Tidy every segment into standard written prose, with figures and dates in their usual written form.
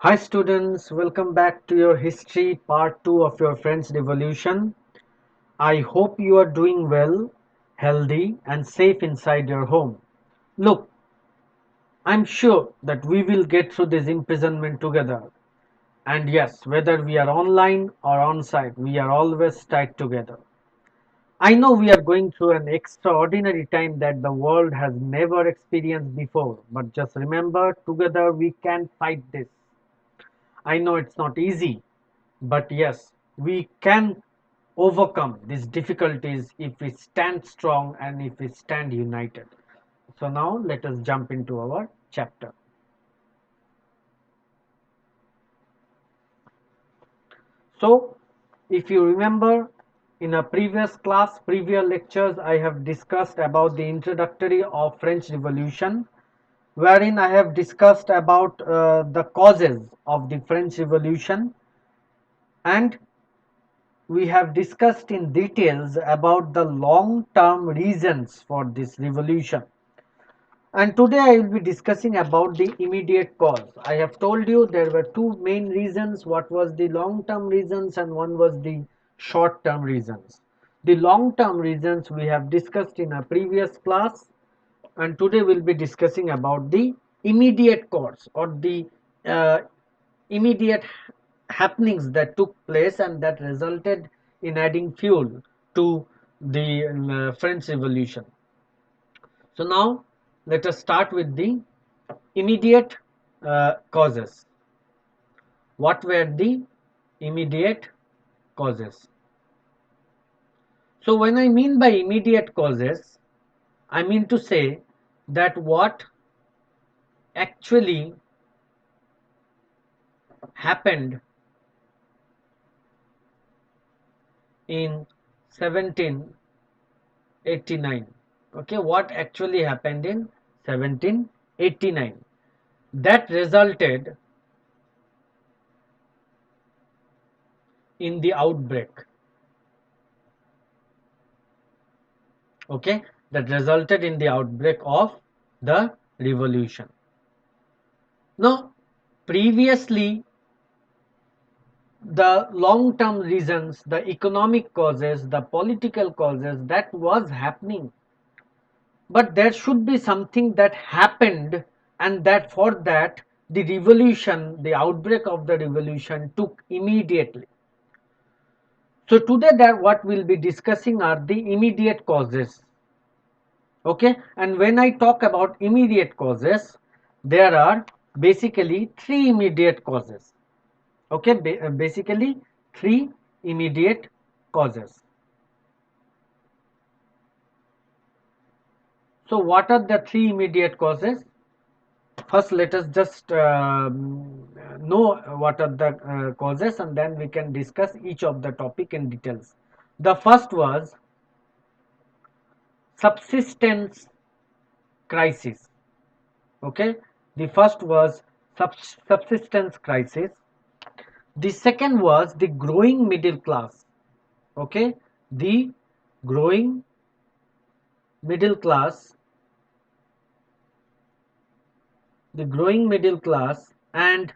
Hi students, welcome back to your history part 2 of your French Revolution. I hope you are doing well, healthy and safe inside your home. Look, I'm sure that we will get through this imprisonment together. And yes, whether we are online or on site, we are always tied together. I know we are going through an extraordinary time that the world has never experienced before, but just remember, together we can fight this. I know it's not easy, but yes, we can overcome these difficulties if we stand strong and if we stand united. So now let us jump into our chapter. So if you remember, in a previous class, previous lectures, I have discussed about the introductory of French Revolution, wherein I have discussed about the causes of the French Revolution, and we have discussed in details about the long-term reasons for this revolution. And today I will be discussing about the immediate cause. I have told you there were two main reasons. What was the long-term reasons and one was the short-term reasons. The long-term reasons we have discussed in a previous class, and today we'll be discussing about the immediate cause or the uh, immediate happenings that took place and that resulted in adding fuel to the French Revolution. So now let us start with the immediate causes. What were the immediate causes? So when I mean by immediate causes, I mean to say that what actually happened in 1789. Okay, what actually happened in 1789 that resulted in the outbreak. Okay, that resulted in the outbreak of the revolution. Now, previously, the long term reasons, the economic causes, the political causes, that was happening, but there should be something that happened, and that for that the revolution, the outbreak of the revolution took immediately. So today that what we'll be discussing are the immediate causes. Okay, and when I talk about immediate causes, there are basically three immediate causes. Okay, basically three immediate causes. So what are the three immediate causes? First let us just know what are the causes, and then we can discuss each of the topic in details. The first was subsistence crisis. Okay, the first was subsistence crisis. The second was the growing middle class. Okay, the growing middle class, the growing middle class, and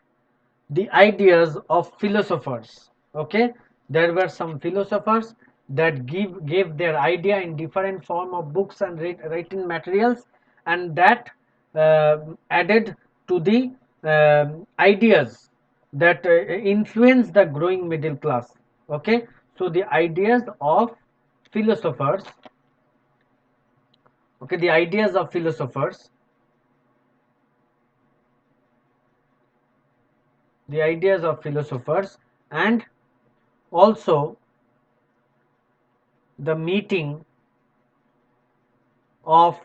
the ideas of philosophers. Okay, there were some philosophers that gave their idea in different form of books and written materials, and that added to the ideas that influence the growing middle class. Okay, so the ideas of philosophers, okay, the ideas of philosophers, the ideas of philosophers, and also the meeting of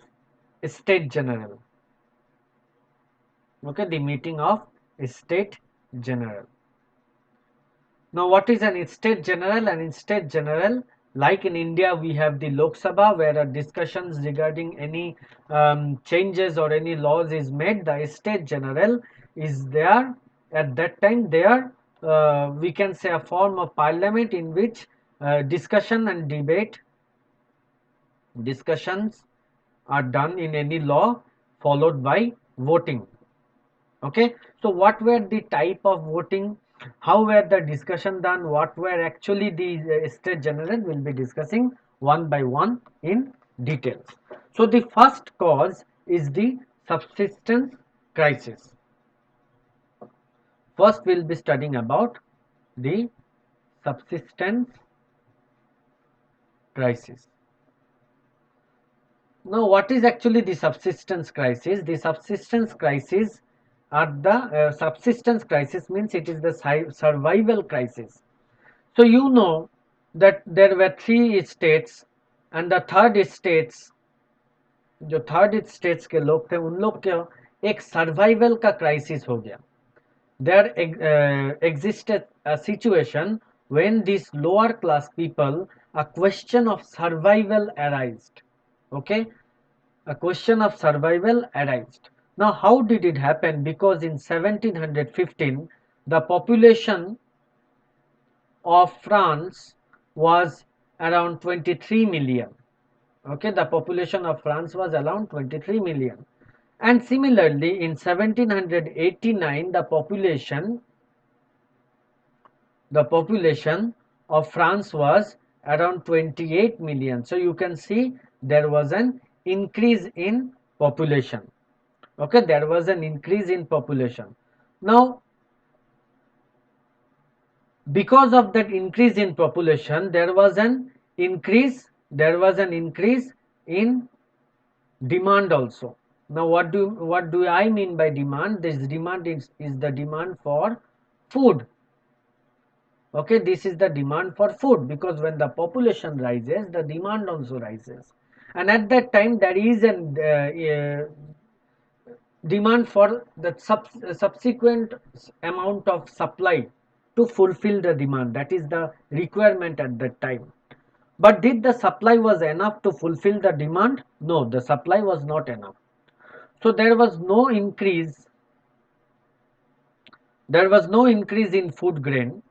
state general. Okay, the meeting of state general. Now what is an state general? An state general, like in India we have the Lok Sabha, where discussions regarding any changes or any laws is made. The state general is there at that time. There we can say a form of parliament in which discussion and debate, discussions are done in any law, followed by voting. Okay, so what were the type of voting, how were the discussion done, what were actually the state general, will be discussing one by one in details. So the first cause is the subsistence crisis. First we'll be studying about the subsistence crisis. Now, what is actually the subsistence crisis? The subsistence crisis subsistence crisis means it is the survival crisis. So you know that there were three states and the third states, जो third states के लोग थे उन लोग के एक survival का crisis हो गया. There existed a situation when these lower class people, a question of survival arised. Okay, a question of survival arised. Now, how did it happen? Because in 1715, the population of France was around 23 million. Okay, the population of France was around 23 million. And similarly, in 1789, the population of France was around 28 million. So you can see there was an increase in population. Okay, there was an increase in population. Now, because of that increase in population, there was an increase in demand also. Now, what do I mean by demand? This demand is the demand for food. Okay, this is the demand for food, because when the population rises, the demand also rises, and at that time there is an demand for the subsequent amount of supply to fulfill the demand. That is the requirement at that time. But did the supply was enough to fulfill the demand? No, the supply was not enough. So there was no increase in food grain.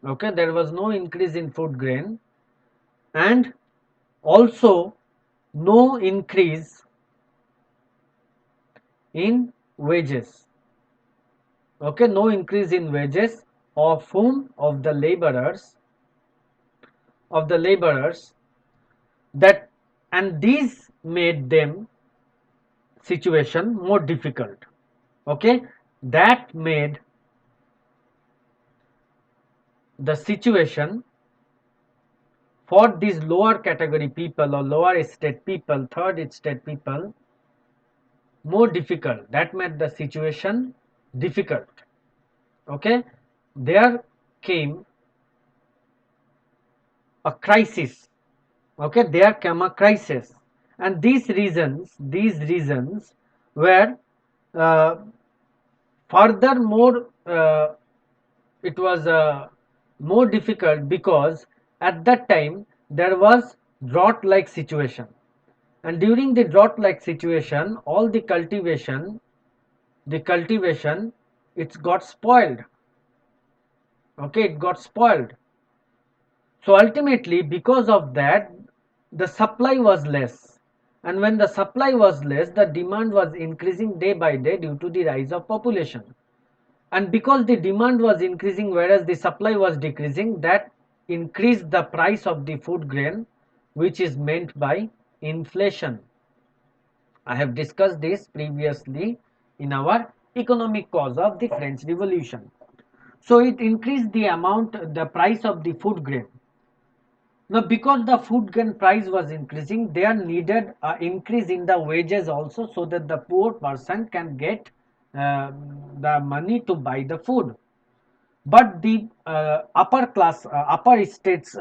Okay, there was no increase in food grain, and also no increase in wages. Okay, no increase in wages of whom? Of the laborers, that, and these made them situation more difficult. Okay, that made the situation for these lower category people or lower state people, third state people, more difficult. That made the situation difficult. Okay, there came a crisis. Okay, there came a crisis, and these reasons were uh, furthermore it was more difficult, because at that time there was drought like situation, and during the drought like situation all the cultivation it's got spoiled. Okay, it got spoiled. So ultimately, because of that, the supply was less, and when the supply was less, the demand was increasing day by day due to the rise of population. And because the demand was increasing whereas the supply was decreasing, that increased the price of the food grain, which is meant by inflation. I have discussed this previously in our economic cause of the French Revolution. So it increased the price of the food grain. Now, because the food grain price was increasing, there needed an increase in the wages also, so that the poor person can get the money to buy the food. But the upper states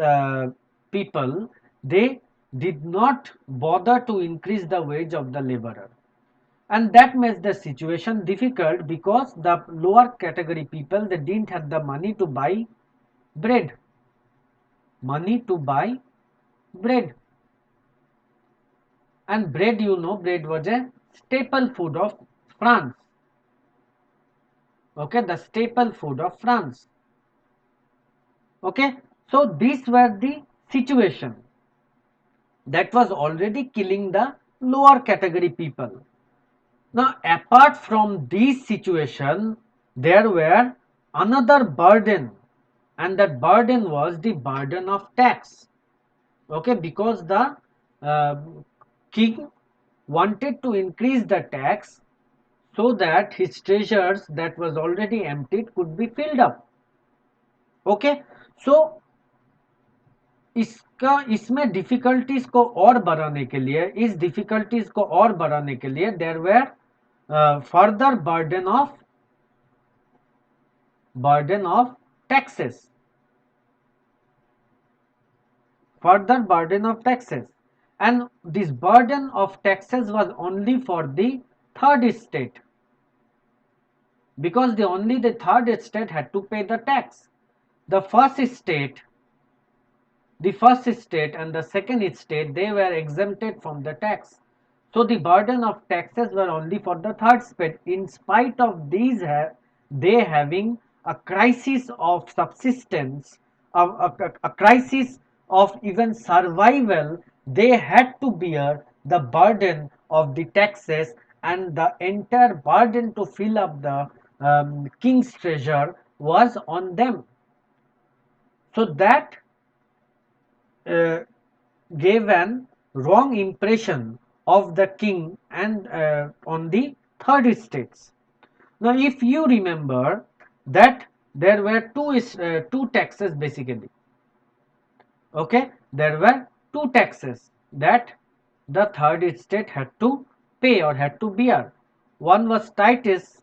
people, they did not bother to increase the wage of the laborer, and that makes the situation difficult, because the lower category people, they didn't have the money to buy bread. Money to buy bread. And bread, bread was a staple food of France. Okay, the staple food of France. Okay, so these were the situation that was already killing the lower category people. Now, apart from this situation, there were another burden, and that burden was the burden of tax. Okay, because the uh, king wanted to increase the tax so that his treasures that was already emptied could be filled up. Okay, so इसमें difficulties को और बढ़ाने के लिए, इस difficulties को और बढ़ाने के लिए there were further burden of taxes, further burden of taxes, and this burden of taxes was only for the third estate, because only the third estate had to pay the tax. The first estate, and the second estate, they were exempted from the tax. So the burden of taxes were only for the third estate. In spite of these, they having a crisis of subsistence, a crisis of even survival, they had to bear the burden of the taxes, and the entire burden to fill up the king's treasure was on them. So that uh, gave an wrong impression of the king and on the third estates. Now, if you remember that there were two taxes basically. Okay, there were two taxes that the third estate had to pay or had to bear. One was Titus,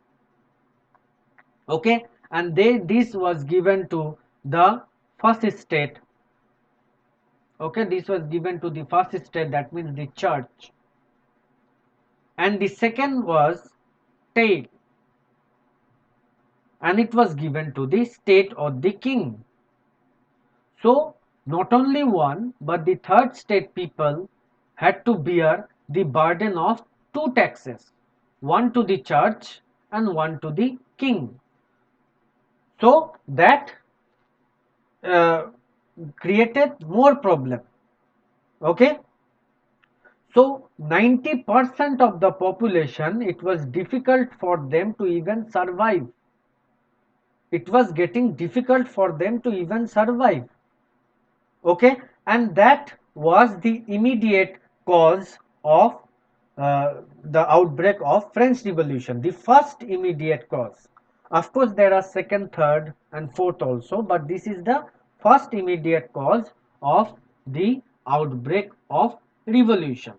okay, and this was given to the first estate. Okay, this was given to the first estate, that means the church, and the second was tail, and it was given to the state or the king. So not only one but the third state people had to bear the burden of two taxes, one to the church and one to the king. So that uh, created more problem. Okay, so 90% of the population, it was difficult for them to even survive. It was getting difficult for them to even survive. Okay, and that was the immediate cause of the outbreak of French Revolution, the first immediate cause. Of course, there are second, third, and fourth also, but this is the first immediate cause of the outbreak of revolution.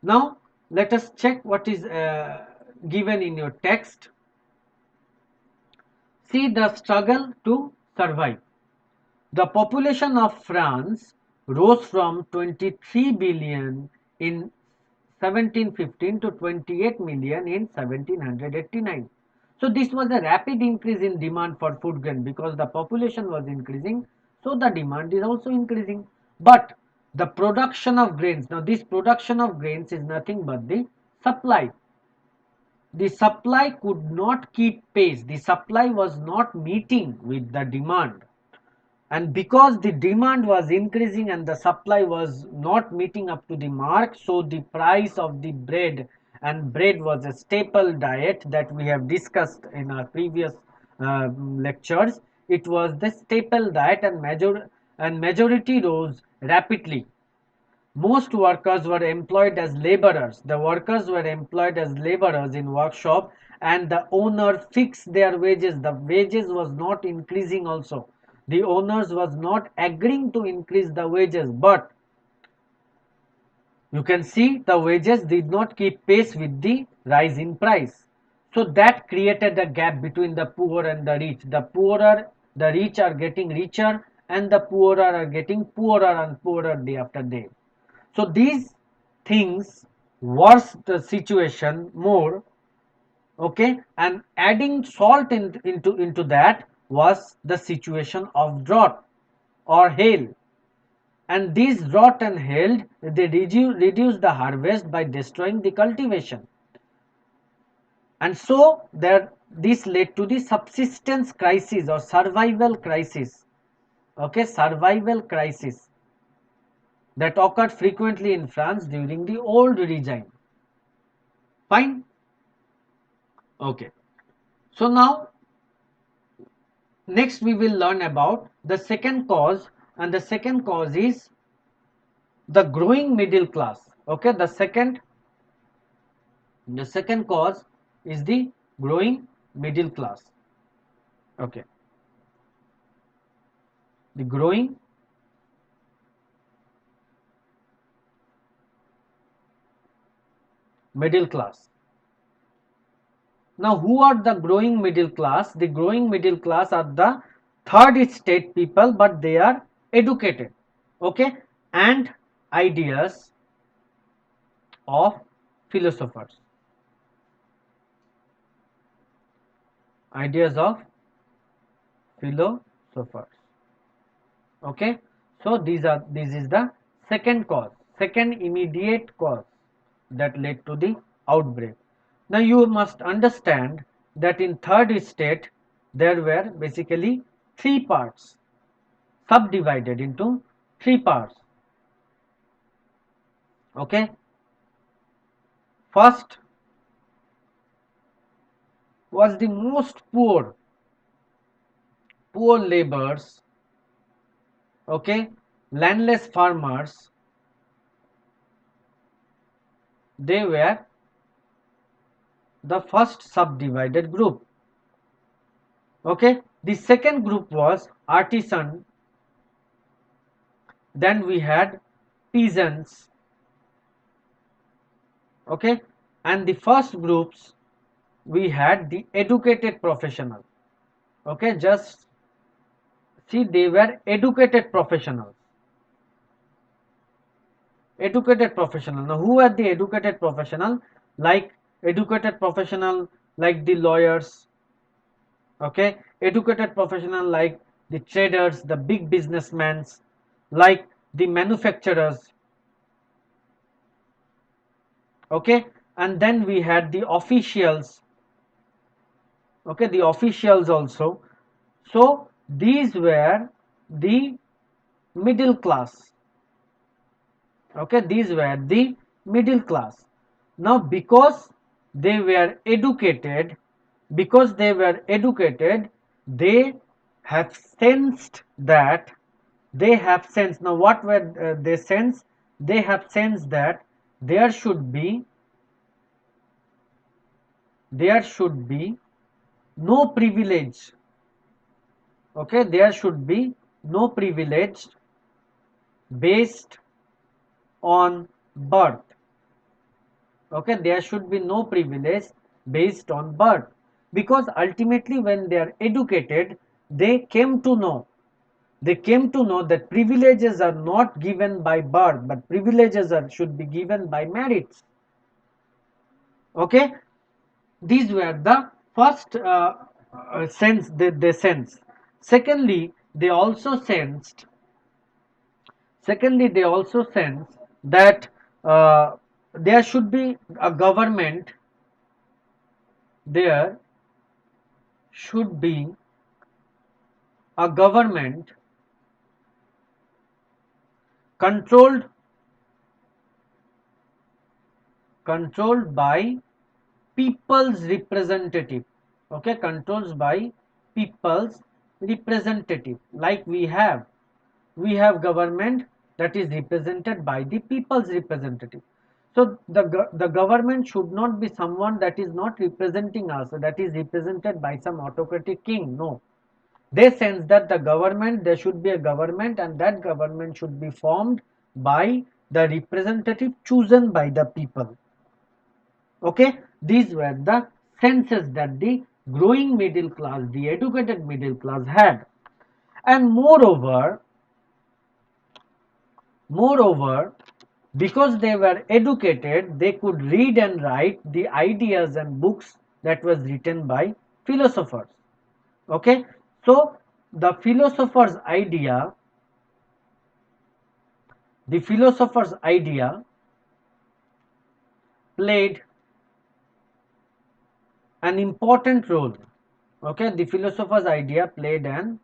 Now, let us check what is given in your text. See the struggle to survive. The population of France rose from 23 billion in 1715 to 28 million in 1789. So this was a rapid increase in demand for food grain, because the population was increasing, so the demand is also increasing. But the production of grains, now this production of grains is nothing but the supply. The supply could not keep pace. The supply was not meeting with the demand, and because the demand was increasing and the supply was not meeting up to the mark, so the price of the bread, and bread was a staple diet that we have discussed in our previous lectures, it was the staple diet, and majority rose rapidly. Most workers were employed as laborers. The workers were employed as laborers in workshop, and the owner fixed their wages. The wages was not increasing also. The owners was not agreeing to increase the wages, but you can see the wages did not keep pace with the rise in price. So that created a gap between the poor and the rich. The rich are getting richer, and the poorer are getting poorer and poorer day after day. So these things worse the situation more. Okay, and adding salt into that was the situation of drought or hail, and these drought and hail, they reduce the harvest by destroying the cultivation, and so there this led to the subsistence crisis or survival crisis. Okay, survival crisis that occurred frequently in France during the old regime. Fine. Okay, so now next we will learn about the second cause, and the second cause is the growing middle class. Okay, the second cause is the growing middle class. Okay, the growing middle class. Now, who are the growing middle class? The growing middle class are the third state people, but they are educated, okay, and ideas of philosophers. Ideas of philosophers. Okay, so this is the second cause, second immediate cause that led to the outbreak. Now you must understand that in third state there were basically three parts, subdivided into three parts. Okay, first was the most poor laborers, okay, landless farmers. They were the first subdivided group. Okay, the second group was artisan, then we had peasants, okay, and the first groups we had the educated professional. Okay, just see, they were educated professionals. Educated professional. Now who are the educated professional? Like educated professional like the lawyers, okay, educated professional like the traders, the big businessmen, like the manufacturers, okay, and then we had the officials, okay, the officials also. So these were the middle class, okay, these were the middle class. Now because they were educated, they have sensed that they have sensed. Now what were they sense? They have sensed that there should be there should be no privilege, okay, there should be no privilege based on birth, okay, there should be no privilege based on birth, because ultimately when they are educated, they came to know that privileges are not given by birth, but privileges should be given by merits. Okay, these were the first sense that they sense. Secondly, they also sensed. Secondly, they also sense that there should be a government. There should be a government controlled by people's representative, okay, controls by people's representative, like we have government that is represented by the people's representative. So the government should not be someone that is not representing us, that is represented by some autocratic king. No, they sense that there should be a government, and that government should be formed by the representative chosen by the people. Okay, these were the senses that the growing middle class, the educated middle class had. And moreover, because they were educated, they could read and write the ideas and books that was written by philosophers. Okay, so the philosopher's idea, the philosopher's idea played an important role. Okay, the philosopher's idea played an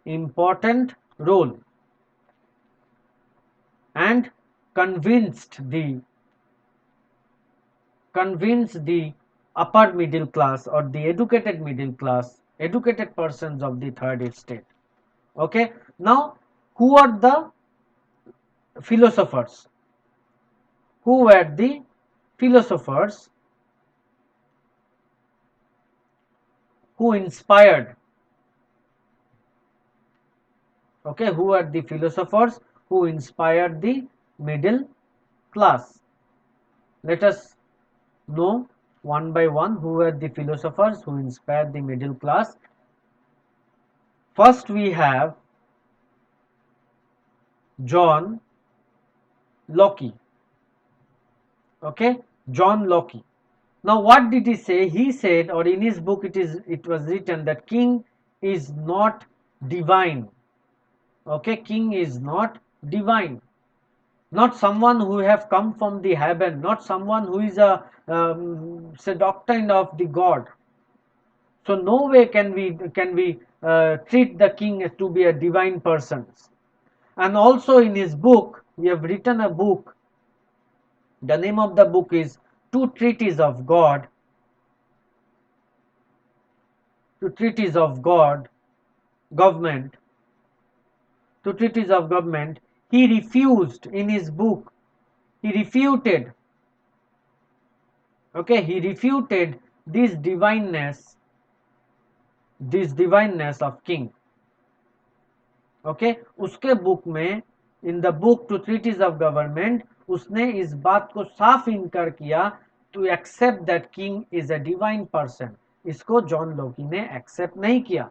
important role and convinced the upper middle class or the educated middle class, educated persons of the third estate. Okay, now who are the philosophers? Who were the philosophers who inspired? Okay, who are the philosophers who inspired the middle class? Let us know one by one who were the philosophers who inspired the middle class. First we have John Locke. Okay, John Locke. Now what did he say? He said, or in his book it was written that king is not divine. Okay, king is not divine, not someone who have come from the heaven, not someone who is a say doctrine of the God. So no way can we treat the king as to be a divine person. And also in his book, he have written a book. The name of the book is Two Treatises of God. Two Treatises of God, Government. Two Treatises of Government. He refused in his book. He refuted. Okay, he refuted this divineness of king. Okay उसके book में in the book two treatises of government उसने इस बात को साफ इनकार किया to accept that king is a divine person. इसको जॉन लोकी ने एक्सेप्ट नहीं किया.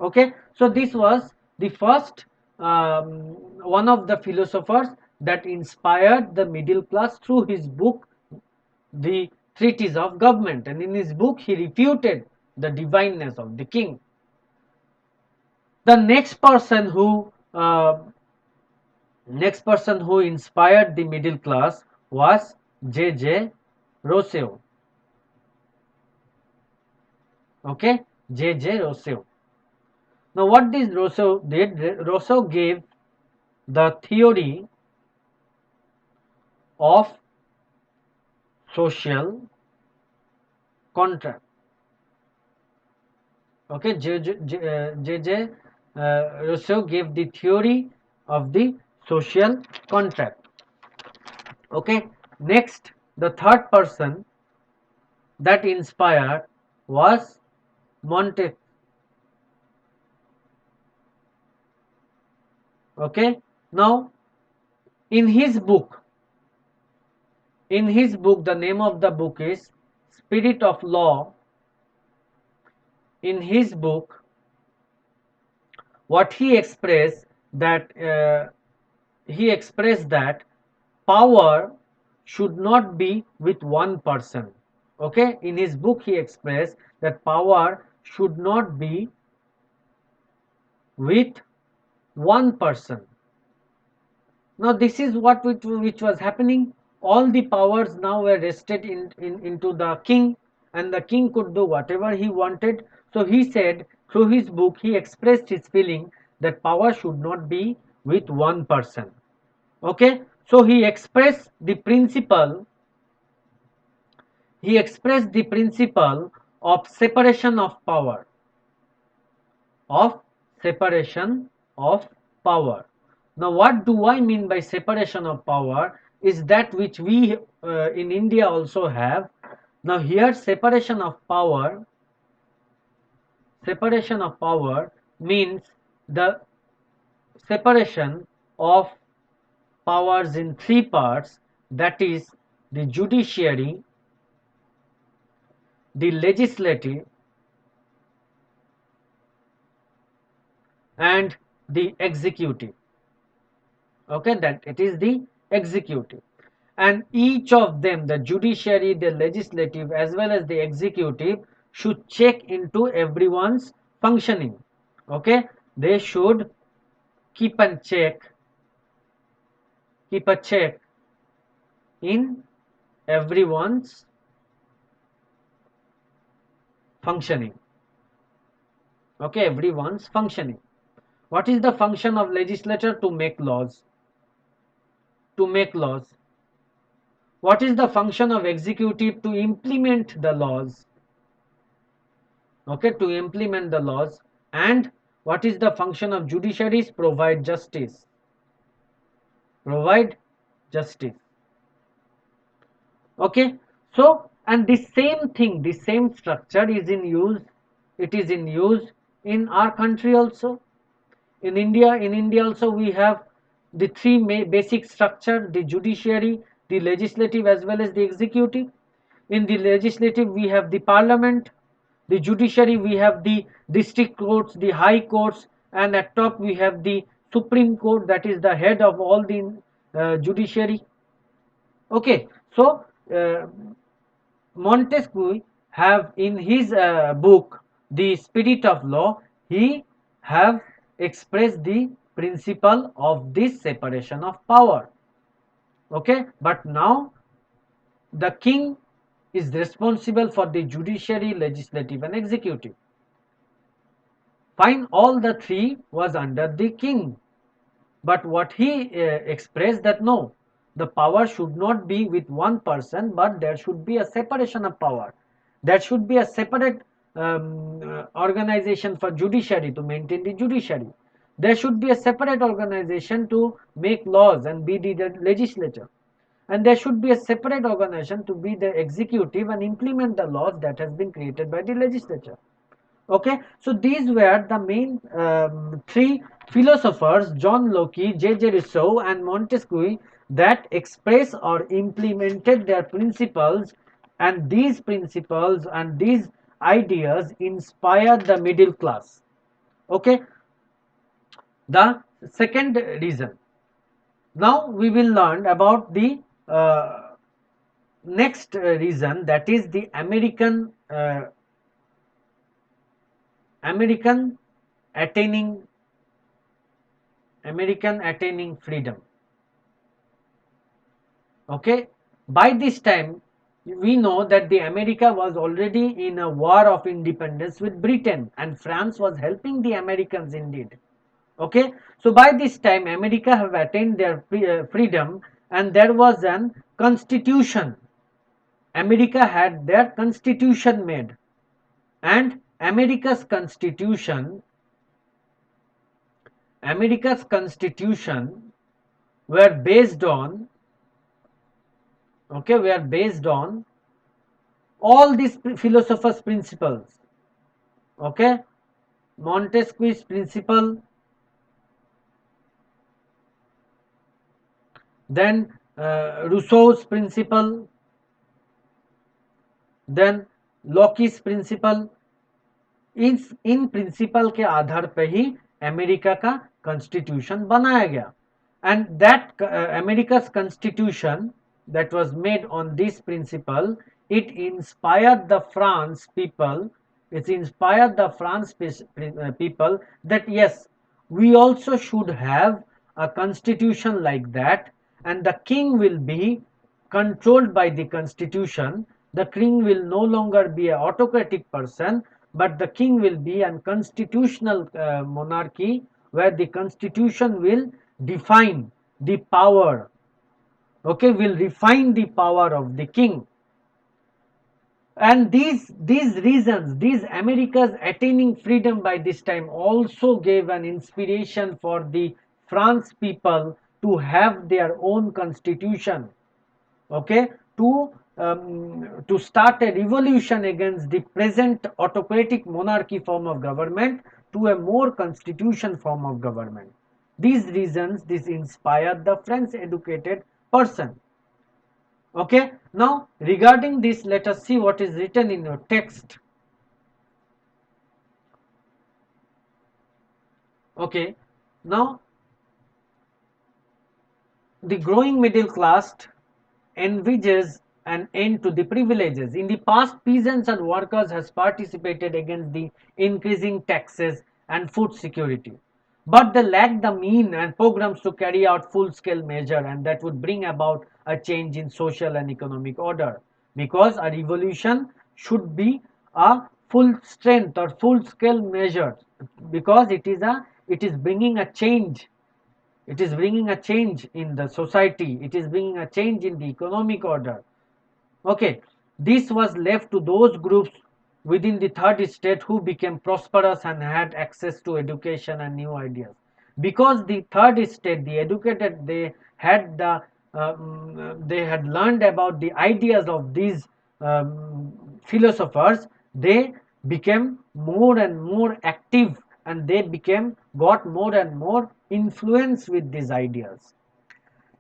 Okay so this was the first one of the philosophers that inspired the middle class through his book the treatise of government, and in his book he refuted the divineness of the king. The next person who inspired the middle class was J.J. Rousseau. Okay, J.J. Rousseau. Now, what this Rousseau did? Rousseau gave the theory of social contract. Okay, J.J. Rousseau gave the theory of the social contract. Okay, next, the third person that inspired was Montesquieu. Okay, now in his book, the name of the book is Spirit of Law. In his book, what he expressed that power should not be with one person. Okay, in his book he expressed that power should not be with one person. Now this is what which was happening. All the powers now were rested into the king, and the king could do whatever he wanted. So he said through his book he expressed his feeling that power should not be with one person. Okay, so he expressed the principle of separation of power. Now what do I mean by separation of power is that which we in India also have. Now here separation of power means the separation of powers in three parts, that is the judiciary, the legislative, and the executive. Okay, that it is the executive, and each of them, the judiciary, the legislative, as well as the executive, should check into everyone's functioning. Okay, they should keep a check in everyone's functioning. Okay, everyone's functioning. What is the function of legislature? To make laws. What is the function of executive? To implement the laws. Okay, to implement the laws. And what is the function of judiciaries? Provide justice. Provide justice. Okay, so and the same thing, the same structure is in use. It is in use in our country also. In India also we have the three basic structure: the judiciary, the legislative, as well as the executive. In the legislative we have the parliament, the judiciary we have the district courts, the high courts, and at top we have the supreme court, that is the head of all the judiciary. Okay, so Montesquieu have in his book The Spirit of Law, he have expressed the principle of this separation of power. Okay, but now the king is responsible for the judiciary, legislative, and executive. Fine, all the three was under the king. But what he expressed, that no, the power should not be with one person, but there should be a separation of power. There should be a separate organization for judiciary to maintain the judiciary. There should be a separate organization to make laws and be the legislature. And there should be a separate organization to be the executive and implement the laws that has been created by the legislature. Okay, so these were the main three philosophers, John Locke, J.J. Rousseau, and Montesquieu, that express or implemented their principles, and these principles and these ideas inspired the middle class. Okay, the second reason. Now we will learn about the next reason, that is the American attaining freedom. Okay, by this time we know that the America was already in a war of independence with Britain, and France was helping the Americans indeed. Okay, so by this time America have attained their freedom, and there was an constitution. America had their constitution made, and America's constitution were based on, all these philosophers' principles. Okay, Montesquieu's principle, then Rousseau's principle, then Locke's principle. इन principle के आधार पे ही America का constitution बनाया गया, and that America's constitution that was made on this principle, it inspired the France people, people that yes, we also should have a constitution like that, and the king will be controlled by the constitution. The king will no longer be an autocratic person, but the king will be a constitutional monarchy, where the constitution will define the power, okay, will refine the power of the king. And these reasons, these America's attaining freedom by this time also gave an inspiration for the France people to have their own constitution, okay, to start a revolution against the present autocratic monarchy form of government to a more constitution form of government. These reasons, this inspired the French educated person. Okay, now regarding this, let us see what is written in your text. Okay, now the growing middle class envisages an end to the privileges. In the past, peasants and workers has participated against the increasing taxes and food security, but they lacked the mean and programs to carry out full-scale measure, and that would bring about a change in social and economic order, because a revolution should be a full strength or full scale measure, because it is bringing a change It is bringing a change in the society. It is bringing a change in the economic order. Okay, this was left to those groups within the third state who became prosperous and had access to education and new ideas. Because the third state, the educated, they had learned about the ideas of these philosophers. They became more and more active, and they became got more and more influence with these ideas.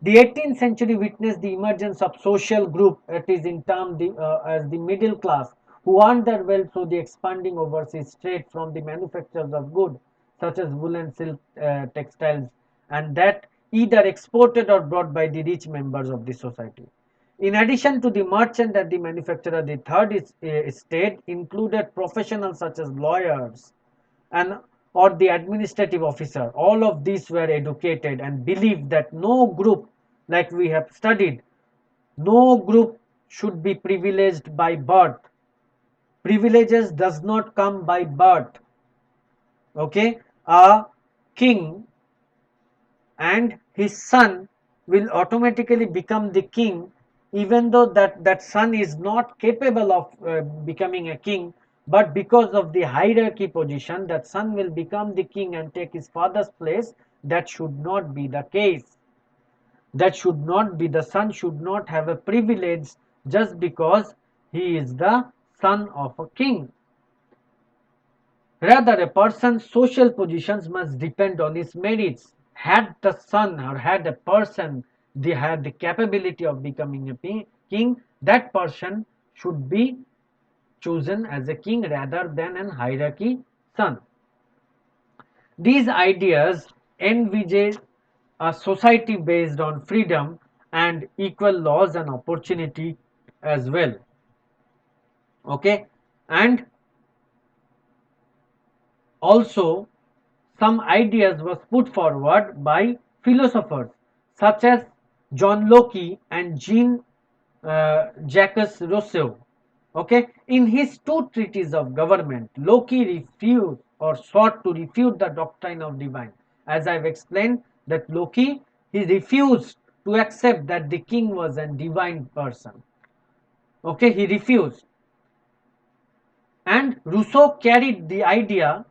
The 18th century witnessed the emergence of social group, it is in term as the middle class, who earned their wealth through the expanding overseas trade from the manufacturers of goods such as wool and silk textiles, and that either exported or brought by the rich members of the society. In addition to the merchant and the manufacturer, the third estate included professionals such as lawyers and or the administrative officer. All of these were educated and believed that no group, like we have studied, no group should be privileged by birth. Privileges does not come by birth. Okay, a king and his son will automatically become the king, even though that son is not capable of becoming a king, but because of the hierarchy position, that son will become the king and take his father's place. That should not be the case. That should not be. The son should not have a privilege just because he is the son of a king. Rather, a person's social positions must depend on his merits. Had the son or had a person had the capability of becoming a king, that person should be chosen as a king rather than an hierarchy son. These ideas envisage a society based on freedom and equal laws and opportunity as well. Okay, and also some ideas was put forward by philosophers such as John Locke and Jean Jacques Rousseau. Okay, in his two treatises of government, Locke refused or sought to refute the doctrine of divine. As I've explained, that Locke, he refused to accept that the king was a divine person. Okay, he refused. And Rousseau carried the idea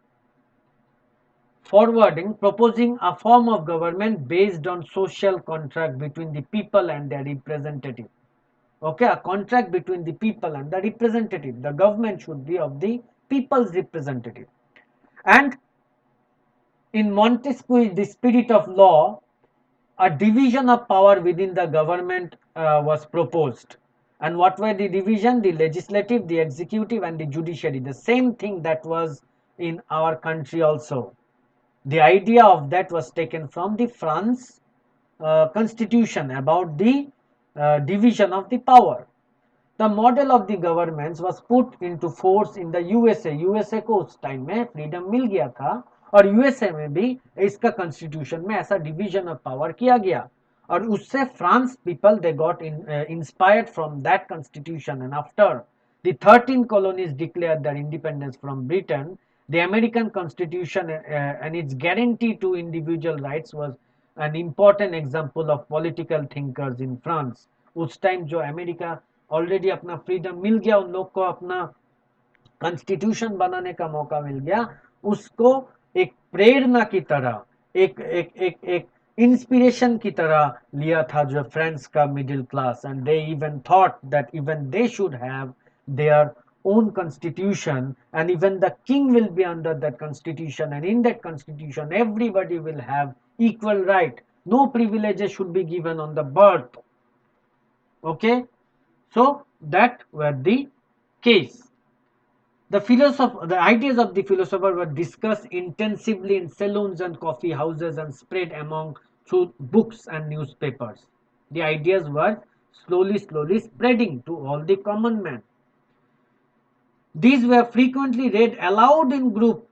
forwarding, proposing a form of government based on social contract between the people and their representative. Okay, a contract between the people and the representative. The government should be of the people's representative. And in Montesquieu, the spirit of law, a division of power within the government was proposed. And what were the division? The legislative, the executive, and the judiciary. The same thing that was in our country also. The idea of that was taken from the France constitution about the division of the power. The model of the governments was put into force in the USA. USA को उस time में freedom मिल गया था और USA में भी इसका constitution में ऐसा डिवीजन ऑफ पावर किया गया और उससे France people they got inspired from that constitution and after the 13 colonies declared their independence from Britain, the American Constitution and its guarantee to individual rights was an important example of political thinkers in France. उस time जो America already अपना freedom मिल गया, उन लोग को अपना constitution बनाने का मौका मिल गया, उसको एक प्रेरणा की तरह, एक एक एक एक इंस्पिरेशन की तरह लिया था जो फ्रांस का middle class, and they even thought that even they should have their own constitution, and even the king will be under that constitution, and in that constitution everybody will have equal right, no privileges should be given on the birth. Okay, so that were the case. The ideas of the philosopher were discussed intensively in saloons and coffee houses and spread among through books and newspapers. The ideas were slowly spreading to all the common man. These were frequently read aloud in group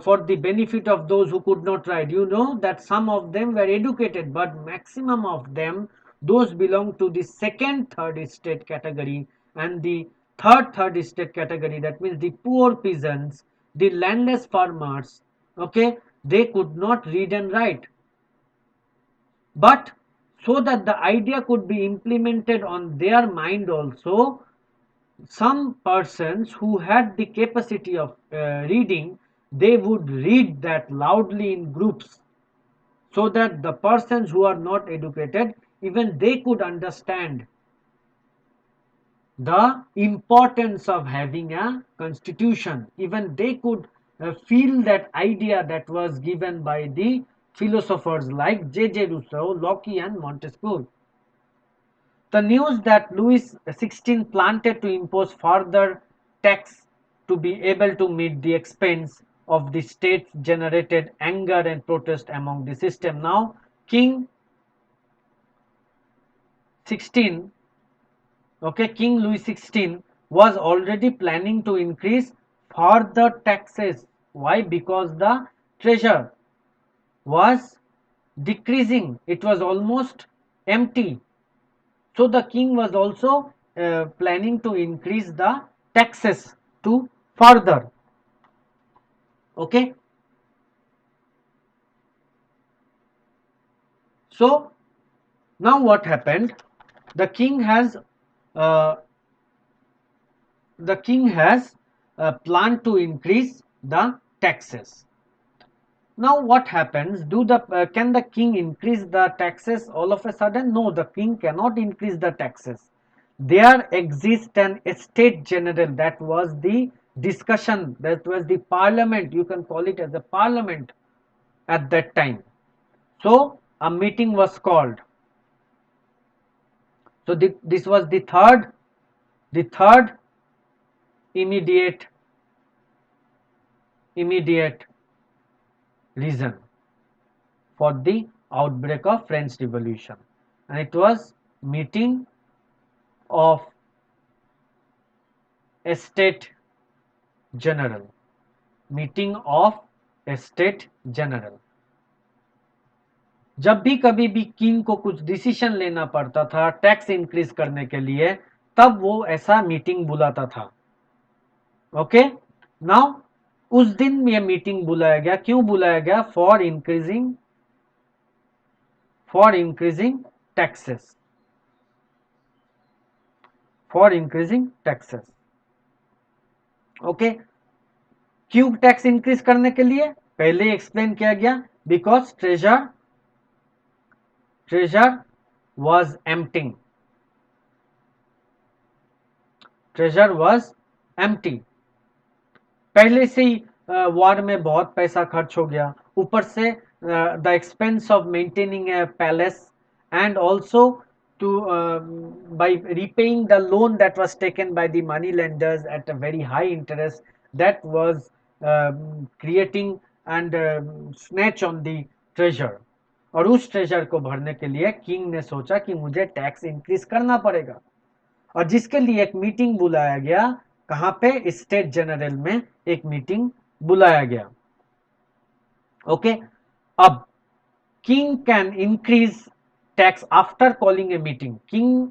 for the benefit of those who could not write. You know that some of them were educated, but maximum of them, those belong to the second, third estate category, and the third estate category. That means the poor peasants, the landless farmers. Okay, they could not read and write. but so that the idea could be implemented on their mind also, some persons who had the capacity of reading, they would read that loudly in groups, so that the persons who are not educated, even they could understand the importance of having a constitution. Even they could feel that idea that was given by the philosophers like J.J. Rousseau, Locke and Montesquieu. The news that Louis XVI planned to impose further tax to be able to meet the expense of the state generated anger and protest among the system. Now, King 16, okay, King Louis XVI was already planning to increase further taxes. Why? Because the treasure was decreasing, it was almost empty. So the king was also planning to increase the taxes to further. Okay. So now what happened? The king has uh, the king has planned to increase the taxes. Now what happens? Can the king increase the taxes all of a sudden? No, the king cannot increase the taxes. There exists an estate general, that was the discussion, that was the parliament, you can call it as a parliament at that time. So a meeting was called. So this was the third immediate immediate reason for the outbreak of French Revolution, and it was meeting of estate general. Meeting of estate general. जब भी कभी भी king को कुछ decision लेना पड़ता था tax increase करने के लिए, तब वो ऐसा मीटिंग बुलाता था। ओके, नाउ उस दिन ये मीटिंग बुलाया गया। क्यों बुलाया गया? For increasing taxes, for increasing taxes. Okay, क्यों टैक्स इंक्रीज करने के लिए? पहले एक्सप्लेन किया गया, because treasure was emptying, treasure was empty। पहले से ही वॉर में बहुत पैसा खर्च हो गया, ऊपर से the expense of maintaining A palace and also to by repaying the loan that was taken by the money lenders at a very high interest, that was creating and snatch on the treasure। और उस treasure को भरने के लिए king ने सोचा कि मुझे टैक्स इंक्रीज करना पड़ेगा, और जिसके लिए एक मीटिंग बुलाया गया। कहां पे? स्टेट जनरल में एक मीटिंग बुलाया गया। ओके, अब king can increase tax after calling a meeting. King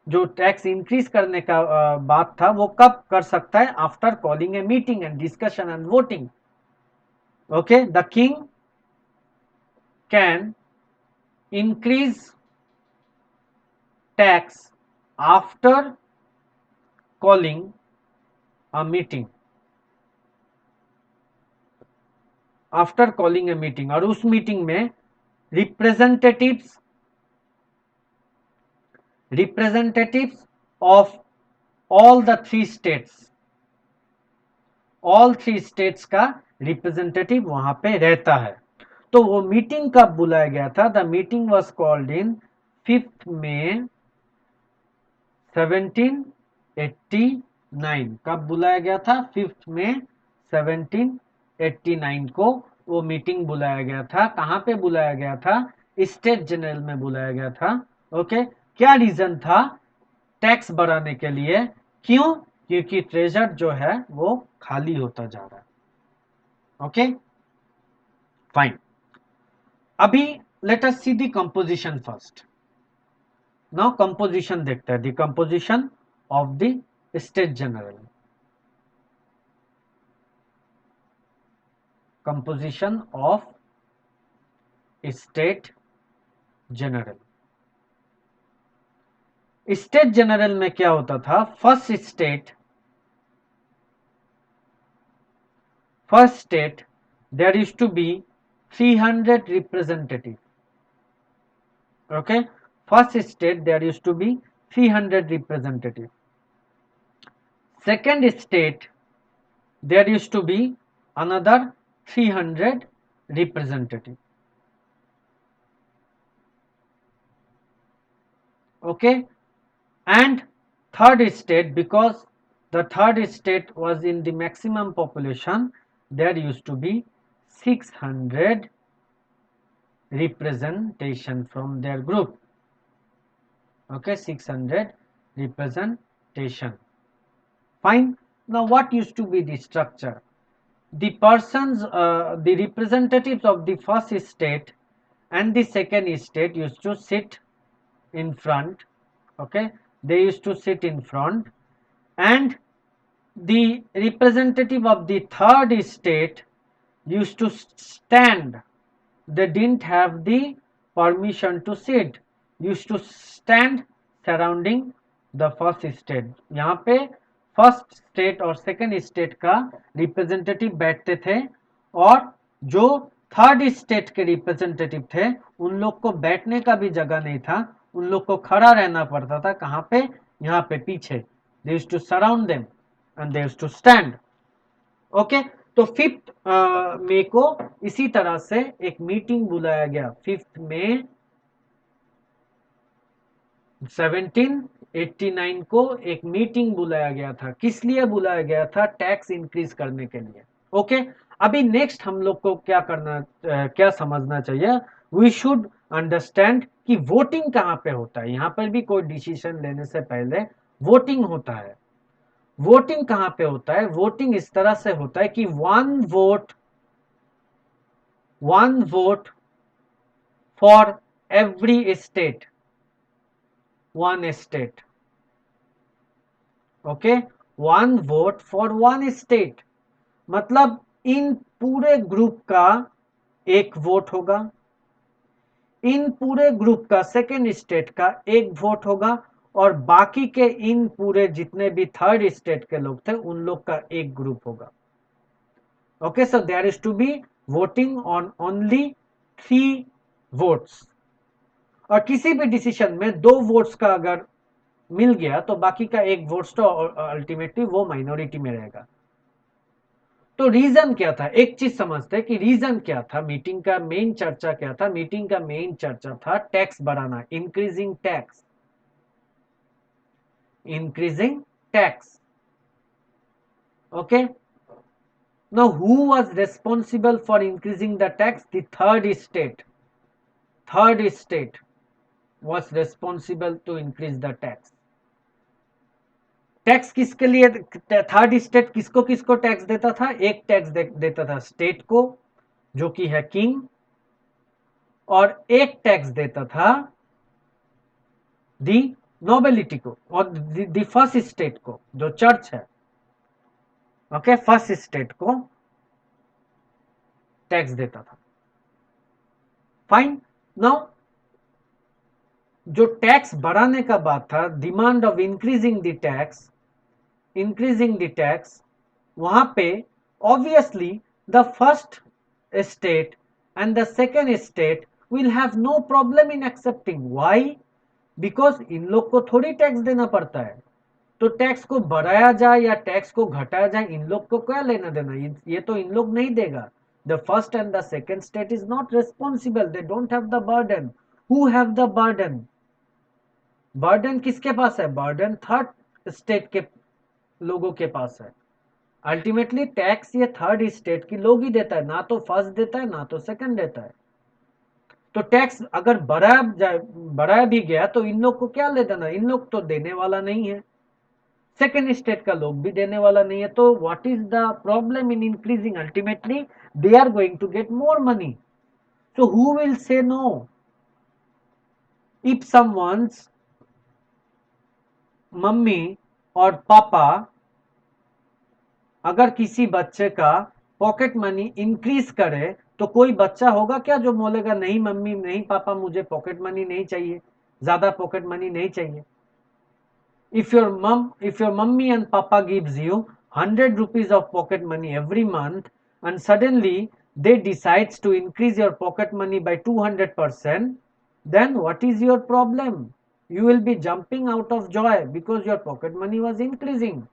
जो टैक्स इंक्रीज करने का बात था वो कब कर सकता है? After calling a meeting and discussion and voting. Okay, the king can increase tax after calling a meeting, after calling a meeting. और उस मीटिंग में representatives of all the three states, all three states का representative वहां पे रहता है। तो वो मीटिंग कब बुलाया गया था? The meeting was called in 5 मई 1789। कब बुलाया गया था? 5 मई 1789 को वो मीटिंग बुलाया गया था। कहां पे बुलाया गया था? स्टेट जनरल में बुलाया गया था। ओके, क्या रीजन था? टैक्स बढ़ाने के लिए। क्यों? क्योंकि ट्रेजर जो है वो खाली होता जा रहा है। Okay, fine. अभी let us see the composition first. Now composition देखते हैं, the composition of the state general. Composition of state general. State general में क्या होता था, first state there used to be 300 representative. Okay, first state there used to be 300 representative. Second state there used to be another 300 representative. Okay, and third state, because the third state was in the maximum population, there used to be 600 representation from their group. Okay, 600 representation. Fine. Now what used to be the structure? The persons, the representatives of the first state and the second state used to sit in front. Okay, they used to sit in front, and the representative of the third state used to stand. They didn't have the permission to sit, used to stand surrounding the first state. यहाँ पे first state और second state का representative बैठते थे, और जो third state के representative थे उन लोग को बैठने का भी जगह नहीं था, उन लोग को खड़ा रहना पड़ता था। कहाँ पे, यहाँ पे पीछे। They used to surround them and they used to stand. Okay, तो 5 मई को इसी तरह से एक मीटिंग बुलाया गया। 5 मई 1789 को एक मीटिंग बुलाया गया था। किस लिए बुलाया गया था? टैक्स इंक्रीज करने के लिए। ओके, अभी नेक्स्ट हम लोग को क्या करना, क्या समझना चाहिए? वी शुड अंडरस्टैंड कि वोटिंग कहाँ पे होता है। यहाँ पर भी कोई डिसीजन लेने से पहले वोटिंग होता है। वोटिंग कहाँ पे होता है? वोटिंग इस तरह से होता है कि one vote for every state, one state. Okay, one vote for one state, मतलब इन पूरे ग्रुप का एक वोट होगा, इन पूरे ग्रुप का सेकेंड स्टेट का एक वोट होगा, और बाकी के इन पूरे जितने भी थर्ड स्टेट के लोग थे उन लोग का एक ग्रुप होगा। Okay, so there is to be voting on only 3 votes, और किसी भी डिसीजन में 2 वोट्स का अगर मिल गया तो बाकी का एक वोट्स तो अल्टीमेटली वो माइनॉरिटी में रहेगा। तो रीजन क्या था? एक चीज समझते हैं कि रीजन क्या था, मीटिंग का मेन चर्चा क्या था? मीटिंग का मेन चर्चा था टैक्स बढ़ाना, increasing tax, increasing tax. Okay, now who was responsible for increasing the tax? The third state was responsible to increase the tax. Tax किसके लिए? थर्ड स्टेट किसको किसको टैक्स देता था? एक टैक्स देता था स्टेट को, जो कि है किंग, और एक टैक्स देता था दी नोबिलिटी को, और दी फर्स्ट स्टेट को, जो चर्च है। ओके, फर्स्ट स्टेट को टैक्स देता था। फाइन। नाउ जो टैक्स बढ़ाने का बात था, demand of increasing the tax, वहां पे obviously the first state and the second state will have no problem in accepting. Why? Because इन लोग को थोड़ी टैक्स देना पड़ता है, तो टैक्स को बढ़ाया जाए या टैक्स को घटाया जाए, इन लोग को क्या लेना देना, ये तो इन लोग नहीं देगा। The first and the second state is not responsible, they don't have the burden. Who have the burden? Burden किसके पास है? बर्डन थर्ड स्टेट के लोगों के पास है। अल्टीमेटली टैक्स ये थर्ड स्टेट की लोग ही देता है, ना तो फर्स्ट देता है ना तो सेकंड देता है। तो टैक्स अगर बढ़ाया भी गया तो इन लोग को क्या ले देना, इन लोग तो देने वाला नहीं है, सेकेंड स्टेट का लोग भी देने वाला नहीं है। तो what is the problem in increasing? Ultimately they are going to get more money, so who will say no? If someone's mummy और पापा अगर किसी बच्चे का पॉकेट मनी इंक्रीज करे तो कोई बच्चा होगा क्या जो बोलेगा नहीं मम्मी नहीं पापा मुझे पॉकेट मनी नहीं चाहिए, ज्यादा पॉकेट मनी नहीं चाहिए. If your mummy and papa gives you 100 rupees of pocket money every month and suddenly they decides to increase your pocket money by 200%, then what is your problem? You will be jumping out of joy because your pocket money was increasing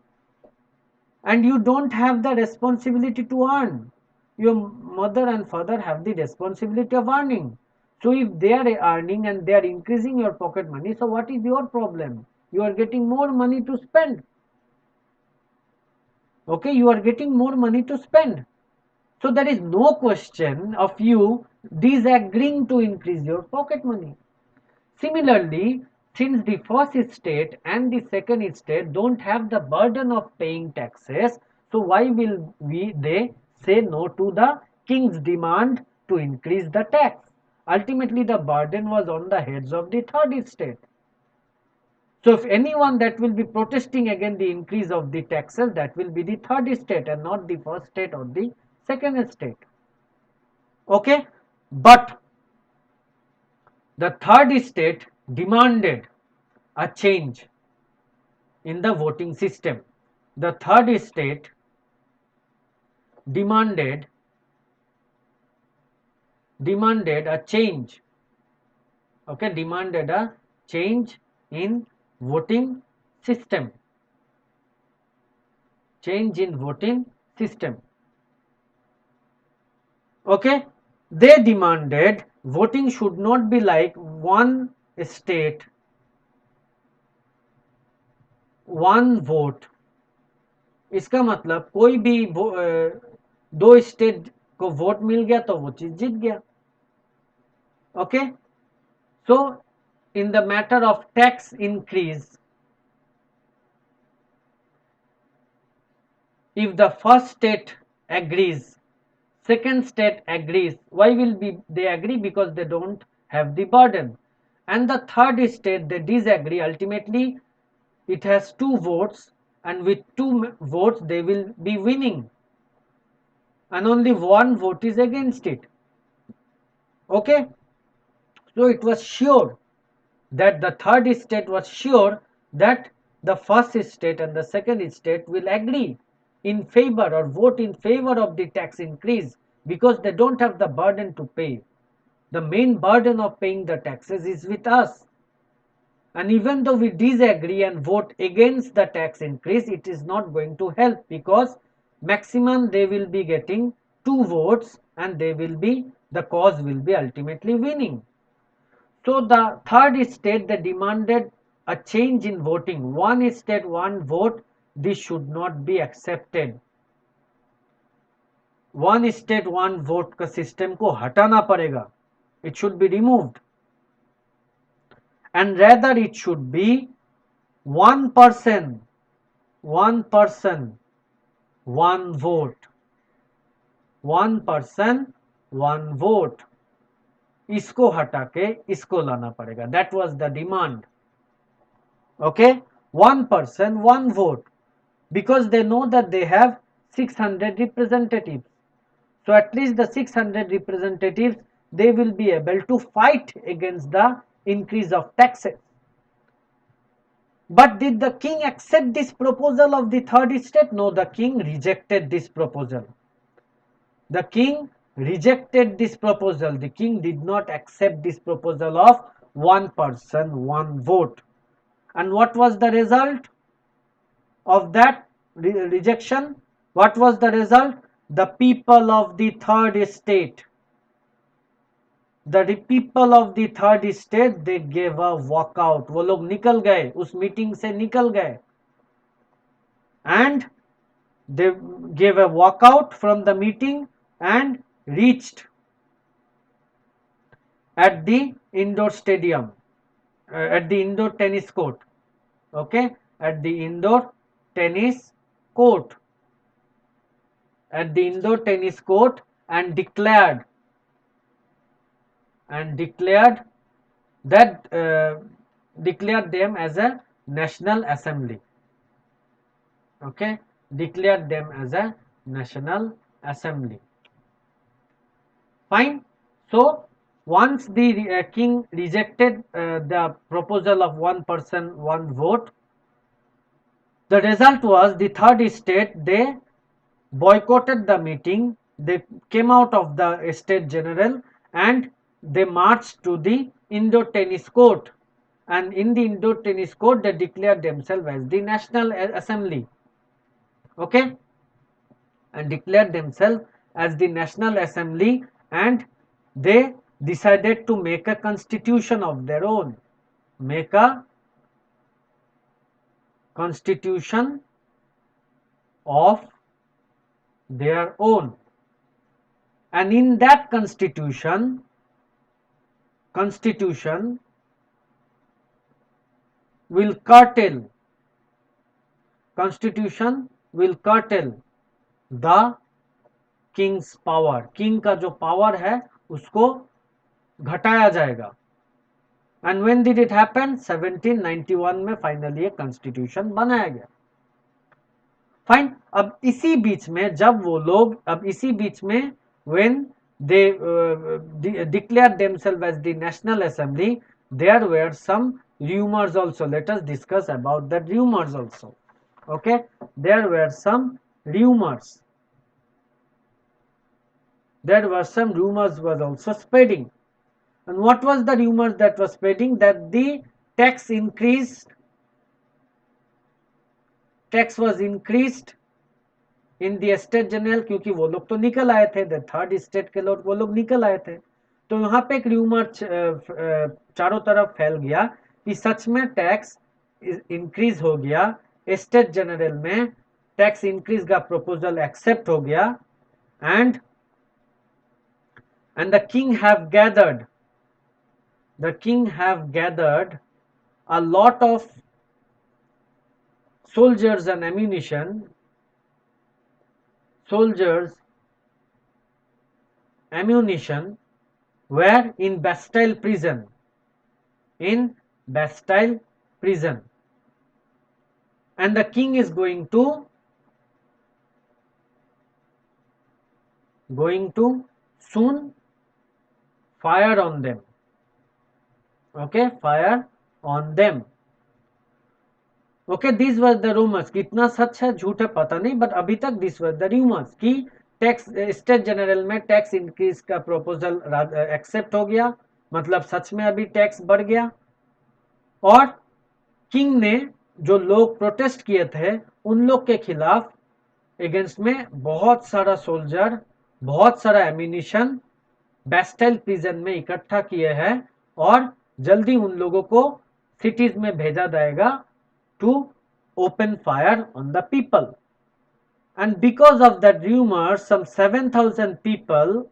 and you don't have the responsibility to earn. Your mother and father have the responsibility of earning. So if they are earning and they are increasing your pocket money, so what is your problem? You are getting more money to spend. Okay, you are getting more money to spend. So there is no question of you disagreeing to increase your pocket money. Similarly, since the first state and the second state don't have the burden of paying taxes, so why will they say no to the king's demand to increase the tax? Ultimately, the burden was on the heads of the third state. So if anyone that will be protesting against the increase of the taxes, that will be the third state and not the first state or the second state. Okay, but the third state demanded a change in the voting system. The third state demanded a change. Okay, demanded a change in voting system. Change in voting system. Okay, they demanded voting should not be like one state, one vote. इसका मतलब कोई भी दो state को vote मिल गया तो वो चीज जीत गया. Okay, so in the matter of tax increase, if the first state agrees, second state agrees. Why will they agree? Because they don't have the burden. And the third state they disagree. Ultimately it has two votes and with two votes they will be winning and only one vote is against it. Okay, so it was sure that the third state was sure that the first state and the second state will agree in favor or vote in favor of the tax increase because they don't have the burden to pay. The main burden of paying the taxes is with us. And even though we disagree and vote against the tax increase, it is not going to help because maximum they will be getting two votes and the cause will be ultimately winning. So the third state they demanded a change in voting. One state, one vote. This should not be accepted. One state, one vote का system को हटाना पड़ेगा. It should be removed. And rather it should be one person, one vote. One person, one vote. इसको हटा के इसको लाना पड़ेगा. That was the demand. Okay, one person, one vote, because they know that they have 600 representatives. So at least the 600 representatives they will be able to fight against the increase of taxes. But did the king accept this proposal of the third state? No, the king rejected this proposal. The king rejected this proposal. The king did not accept this proposal of one person, one vote. And what was the result of that rejection? What was the result? The people of the third state, they gave a walkout. वो लोग निकल गए, उस meeting से निकल गए. And they gave a walkout from the meeting and reached at the indoor stadium, at the indoor tennis court. Okay, at the indoor tennis court. At the indoor tennis court and declared that declared them as a national assembly. Okay, declared them as a national assembly. Fine. So once the king rejected the proposal of one person, one vote, the result was the third state, they boycotted the meeting, they came out of the state general and they marched to the indoor tennis court, and in the indoor tennis court they declared themselves as the National Assembly. Okay, and declared themselves as the National Assembly, and they decided to make a constitution of their own, make a constitution of their own. And in that constitution will curtail the king's power, king का जो power है उसको घटाया जाएगा. And when did it happen? 1791 में finally एक constitution बनाया गया. फाइन. अब इसी बीच में जब वो लोग, अब इसी बीच में when they declared themselves as the National Assembly, there were some rumors also. Let us discuss about the rumors also. Okay, there were some rumors. There were some rumors was also spreading. And what was the rumors that was spreading? That the tax was increased in the state general, क्योंकि वो लोग तो निकल आए थे, the third state के लोग वो लोग निकल आए थे. तो यहाँ पे एक र्यूमर चारों तरफ फैल गया कि सच में टैक्स इंक्रीज हो गया, स्टेट जनरल में टैक्स इंक्रीज का प्रपोजल एक्सेप्ट हो गया, and the king have gathered a lot of soldiers and ammunition were in Bastille prison. And the king is going to soon fire on them. Okay, fire on them. Okay, these were the rumors. कितना सच है झूठ है पता नहीं, but अभी तक this were the rumours कि tax state general में टैक्स इंक्रीज का प्रपोजल एक्सेप्ट हो गया, मतलब सच में अभी टैक्स बढ़ गया. और किंग ने जो लोग प्रोटेस्ट किए थे उन लोग के खिलाफ अगेंस्ट में बहुत सारा सोल्जर, बहुत सारा एम्यूनिशन बेस्टाइल प्रिजन में इकट्ठा किए हैं, और जल्दी उन लोगों को सिटीज में भेजा जाएगा to open fire on the people. And because of that rumor, some 7,000 people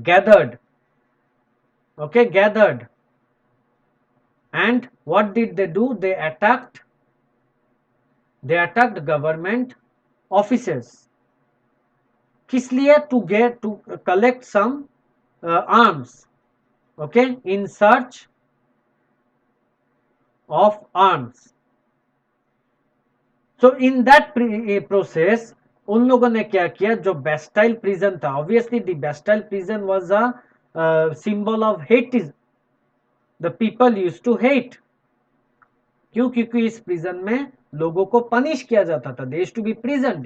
gathered. Okay, gathered. And what did they do? They attacked government offices. किस लिए? To collect some arms. Okay, in search of arms. So in that process, उन लोगों ने क्या किया, जो Bastille prison था, obviously the Bastille prison was a symbol of hate, the people used to hate. क्यों? क्योंकि इस प्रिजन में लोगों को पनिश किया जाता था, they used to be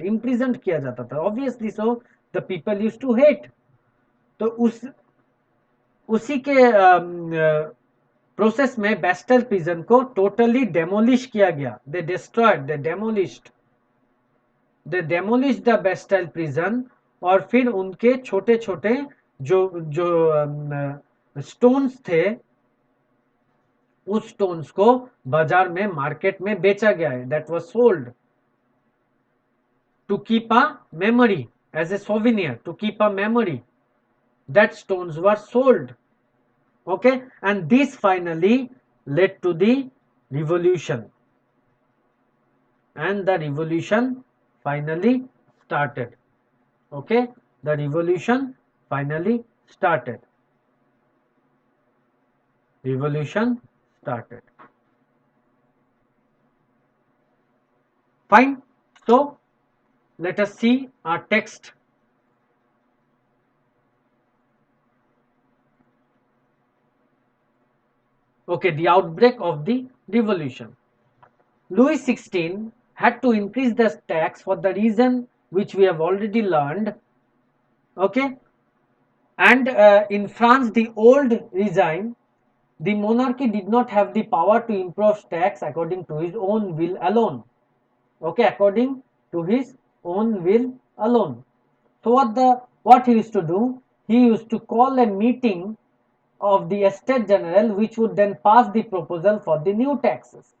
imprisoned किया जाता था, obviously so the people used to hate. तो उसी के प्रोसेस में बेस्टाइल प्रिजन को टोटली डेमोलिश किया गया. They destroyed, they demolished the Bastille prison. और फिर उनके छोटे छोटे जो स्टोन्स थे, उस स्टोन्स को बाजार में, मार्केट में बेचा गया है. That was sold to keep a memory, as a souvenir, to keep a memory. That stones were sold. Okay, and this finally led to the revolution, and the revolution finally started. Okay, the revolution finally started. Fine. So let us see our text. Okay, the outbreak of the revolution. Louis XVI had to increase the tax for the reason which we have already learned. Okay, and in France, the old regime, the monarchy did not have the power to impose tax according to his own will alone. Okay, according to his own will alone. So what he used to do? He used to call a meeting of the Estate General, which would then pass the proposal for the new taxes.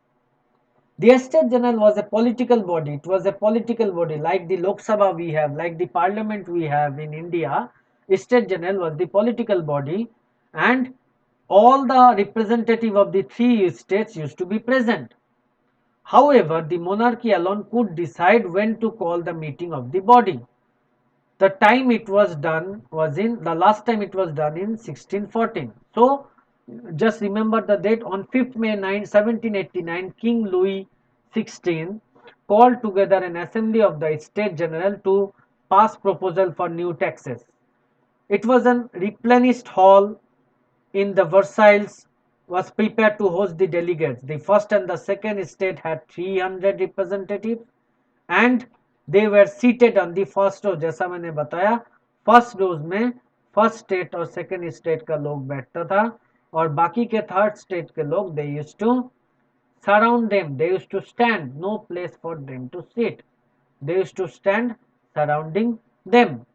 The Estate General was a political body. It was a political body like the Lok Sabha we have, like the Parliament we have in India. Estate General was the political body, and all the representative of the three states used to be present. However, the monarchy alone could decide when to call the meeting of the body. The time it was done was in the last time it was done in 1614. So just remember the date. On 5th May 1789, King Louis XVI called together an assembly of the State General to pass proposal for new taxes. It was a replenished hall in the Versailles was prepared to host the delegates. The first and the second state had 300 representatives, and they were seated on the first row. जैसा मैंने बताया, first रोज में first state और second state का लोग बैठता था, और बाकी के थर्ड स्टेट के लोग they used to surround them, they used to stand, no place for them to sit, they used to stand surrounding them,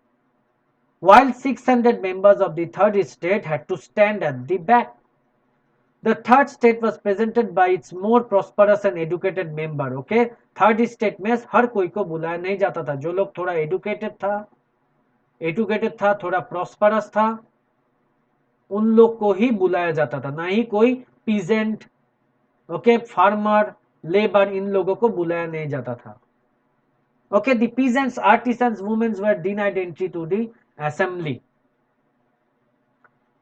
while 600 members of the third estate had to stand at the back. The third state was presented by its more prosperous and educated member. Okay, third state में हर कोई को बुलाया नहीं जाता था. जो लोग थोड़ा एडुकेटेड था, थोड़ा प्रॉस्परस था, उन लोग को ही बुलाया जाता था, ना ही कोई पीजेंट, ओके, फार्मर, लेबर, इन लोगों को बुलाया नहीं जाता था. Okay, the peasants, artisans, women were denied entry to the assembly.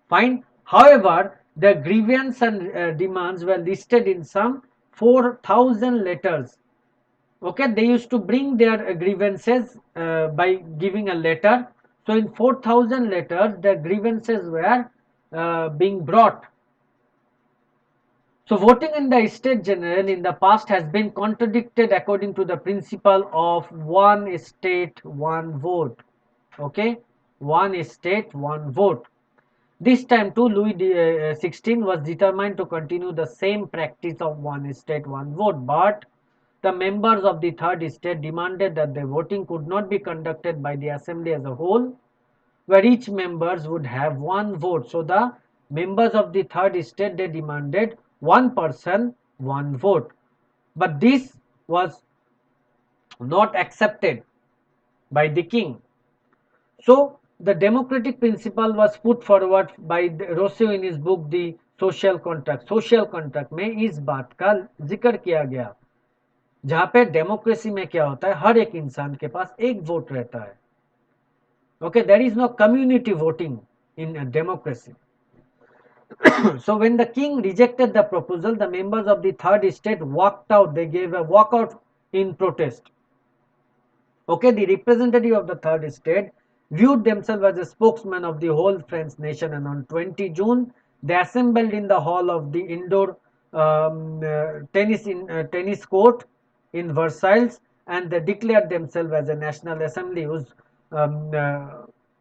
Fine. However, their grievances and demands were listed in some 4,000 letters. Okay, they used to bring their grievances by giving a letter. So in 4,000 letters, their grievances were being brought. So voting in the State General in the past has been contradicted according to the principle of one state, one vote. Okay, one state, one vote. This time too, Louis XVI was determined to continue the same practice of one state, one vote, but the members of the third state demanded that the voting could not be conducted by the assembly as a whole, where each members would have one vote. So the members of the third state, they demanded one person, one vote. But this was not accepted by the king. So the democratic principle was put forward by Rousseau in his book The Social Contract. Social Contract में इस बात का जिक्र किया गया, जहां पे democracy में क्या होता है, हर एक इंसान के पास एक वोट रहता है. Okay, there is no community voting in a democracy. So when the king rejected the proposal, the members of the third state walked out. They gave a walkout in protest. Okay, the representative of the third state viewed themselves as a spokesman of the whole French nation, and on 20 June they assembled in the hall of the indoor tennis court in Versailles, and they declared themselves as a national assembly. उस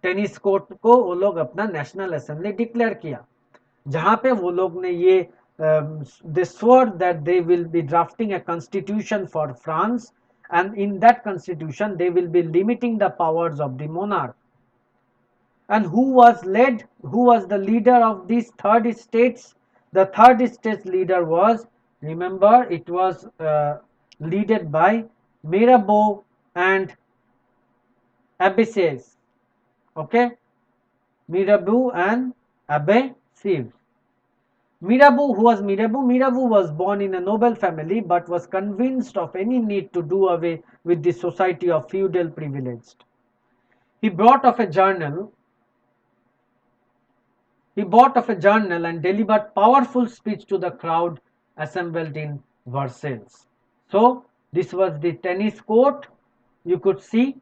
tennis court को वो लोग अपना national assembly declare किया, जहां पे वो लोग ने ये they swore that they will be drafting a constitution for France, and in that constitution they will be limiting the powers of the monarch. And who was the leader of these third states? The third states leader was, remember, it was led by Mirabeau and Abbassies. Okay, Mirabeau and Abbassies. Mirabeau, who was Mirabeau? Mirabeau was born in a noble family but was convinced of any need to do away with the society of feudal privileged. He brought of a journal and delivered powerful speech to the crowd assembled in Versailles. So this was the tennis court you could see,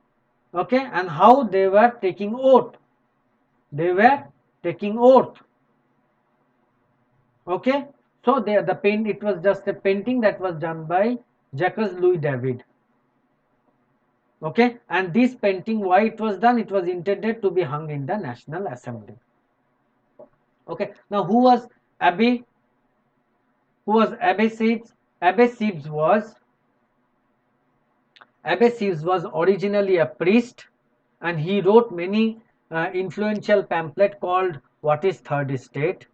okay, and how they were taking oath. They were taking oath. Okay, so the paint, it was just a painting that was done by Jacques Louis David. Okay, and this painting, why it was done, it was intended to be hung in the National Assembly. Okay, now Abbe who was Abbe Siebes? Abbe Siebes was originally a priest, and he wrote many influential pamphlet called What is Third Estate?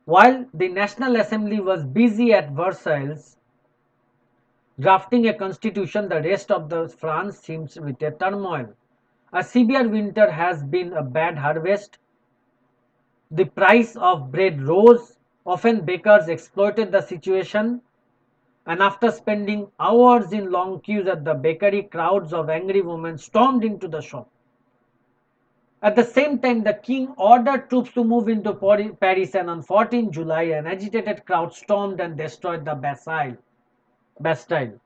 While the National Assembly was busy at Versailles drafting a constitution, the rest of the France seems with a turmoil. A severe winter has been a bad harvest. The price of bread rose. Often bakers exploited the situation, and after spending hours in long queues at the bakery, crowds of angry women stormed into the shop. At the same time, the king ordered troops to move into Paris, and on 14 July, an agitated crowd stormed and destroyed the Bastille.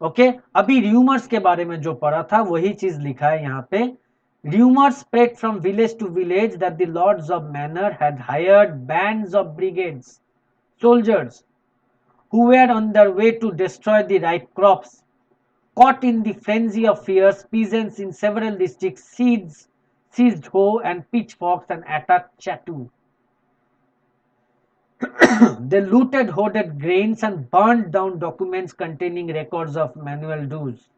Okay, अभी rumours के बारे में जो पढ़ा था वही चीज लिखा है यहाँ पे. Rumors spread from village to village that the lords of manor had hired bands of brigades, soldiers, who were on their way to destroy the ripe crops. Caught in the frenzy of fears, peasants in several districts seized hoe and pitchforks and attacked Chateau. They looted hoarded grains and burned down documents containing records of manual dues.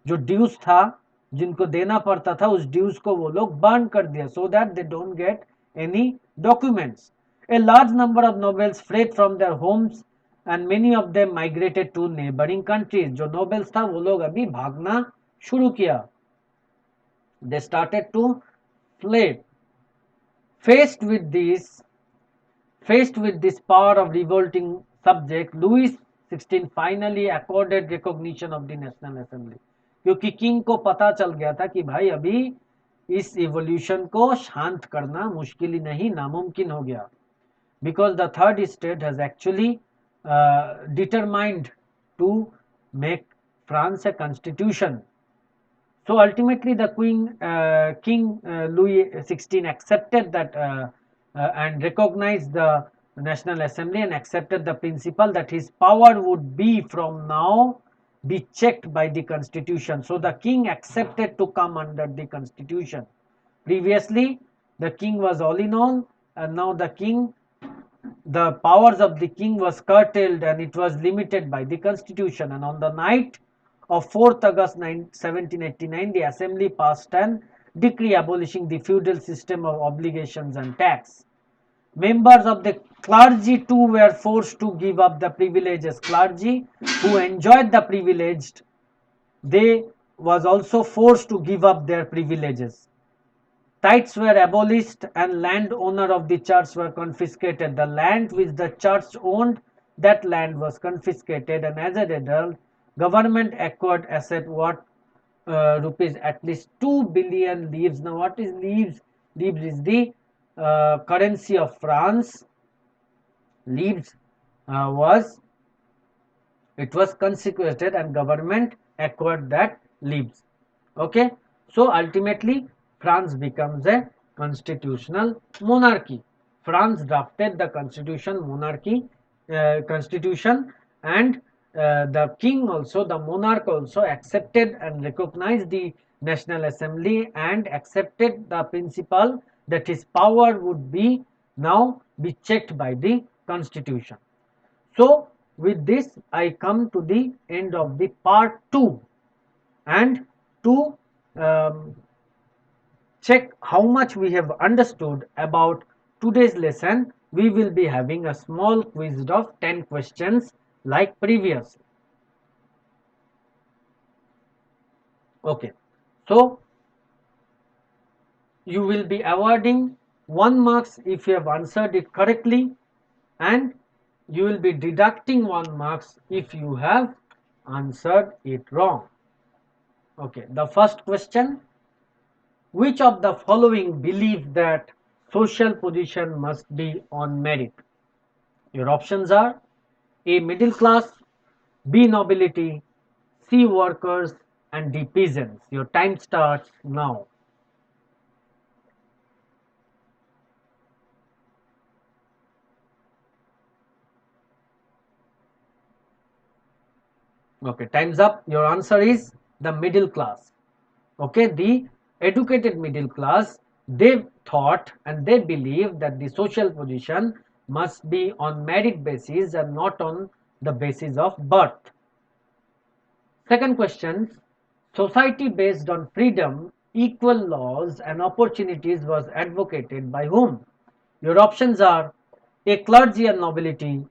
जो dues था, जिनको देना पड़ता था, उस dues को वो लोग बर्न कर दिया, so that they don't get any documents. A large number of nobles fled from their homes and many of them migrated to neighboring countries. जो nobles था वो लोग अभी भागना शुरू किया. They started to flee. Faced with this power of revolting subject, Louis XVI finally accorded recognition of the National Assembly. क्योंकि king को पता चल गया था कि भाई अभी इस इवोल्यूशन को शांत करना मुश्किल ही नहीं, नामुमकिन हो गया. Because the third estate has actually determined to make France a constitution. So ultimately, the King Louis XVI accepted that and recognized the National Assembly and accepted the principle that his power would be from now be checked by the Constitution. So the king accepted to come under the Constitution. Previously, the king was all in all, and now the powers of the king was curtailed and it was limited by the Constitution. And on the night of 4th August 1789, the Assembly passed an decree abolishing the feudal system of obligations and tax. Members of the clergy too were forced to give up the privileges. Clergy who enjoyed the privileged, they was also forced to give up their privileges. Tithes were abolished and land owner of the church were confiscated. The land which the church owned, that land was confiscated, and as a result, government acquired asset worth rupees at least 2 billion livres. Now what is livres? Livres is the currency of France. Livres was confiscated and government acquired that livres. Okay, so ultimately France becomes a constitutional monarchy. France drafted the constitution, and the king also, the monarch also accepted and recognized the National Assembly and accepted the principle that his power would be now be checked by the constitution. So with this I come to the end of the part 2, and to check how much we have understood about today's lesson, we will be having a small quiz of 10 questions like previous. Okay, so you will be awarding 1 marks if you have answered it correctly, and you will be deducting 1 marks if you have answered it wrong. Okay, the first question: which of the following believe that social position must be on merit? Your options are: A, middle class; B, nobility; C, workers; and D. Peasants. Your time starts now. Okay, time's up. Your answer is the middle class. Okay, the educated middle class, they thought and they believe that the social position must be on merit basis and not on the basis of birth. Second question, society based on freedom, equal laws and opportunities was advocated by whom? Your options are A. Clergy and nobility,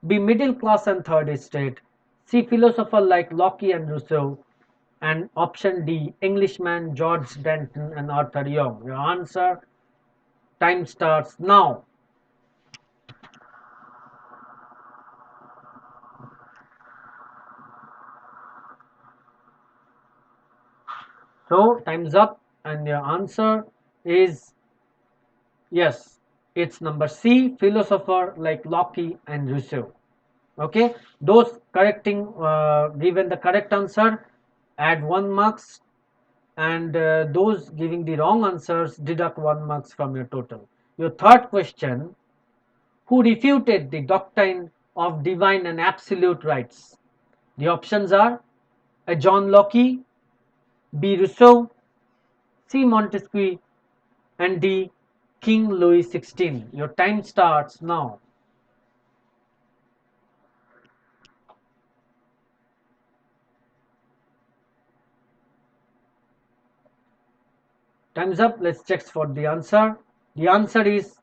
B. Middle class and third estate, C. Philosopher like Locke and Rousseau, and option D. Englishman George Danton and Arthur Young. Your answer, time starts now. So time's up and your answer is yes, it's number C, philosopher like Locke and Rousseau. Okay, those correcting given the correct answer add 1 marks, and those giving the wrong answers deduct 1 marks from your total. Your third question, who refuted the doctrine of divine and absolute rights? The options are A. John Locke, B. Rousseau, C. Montesquieu, and D. King Louis XVI. Your time starts now. Time's up. Let's check for the answer. The answer is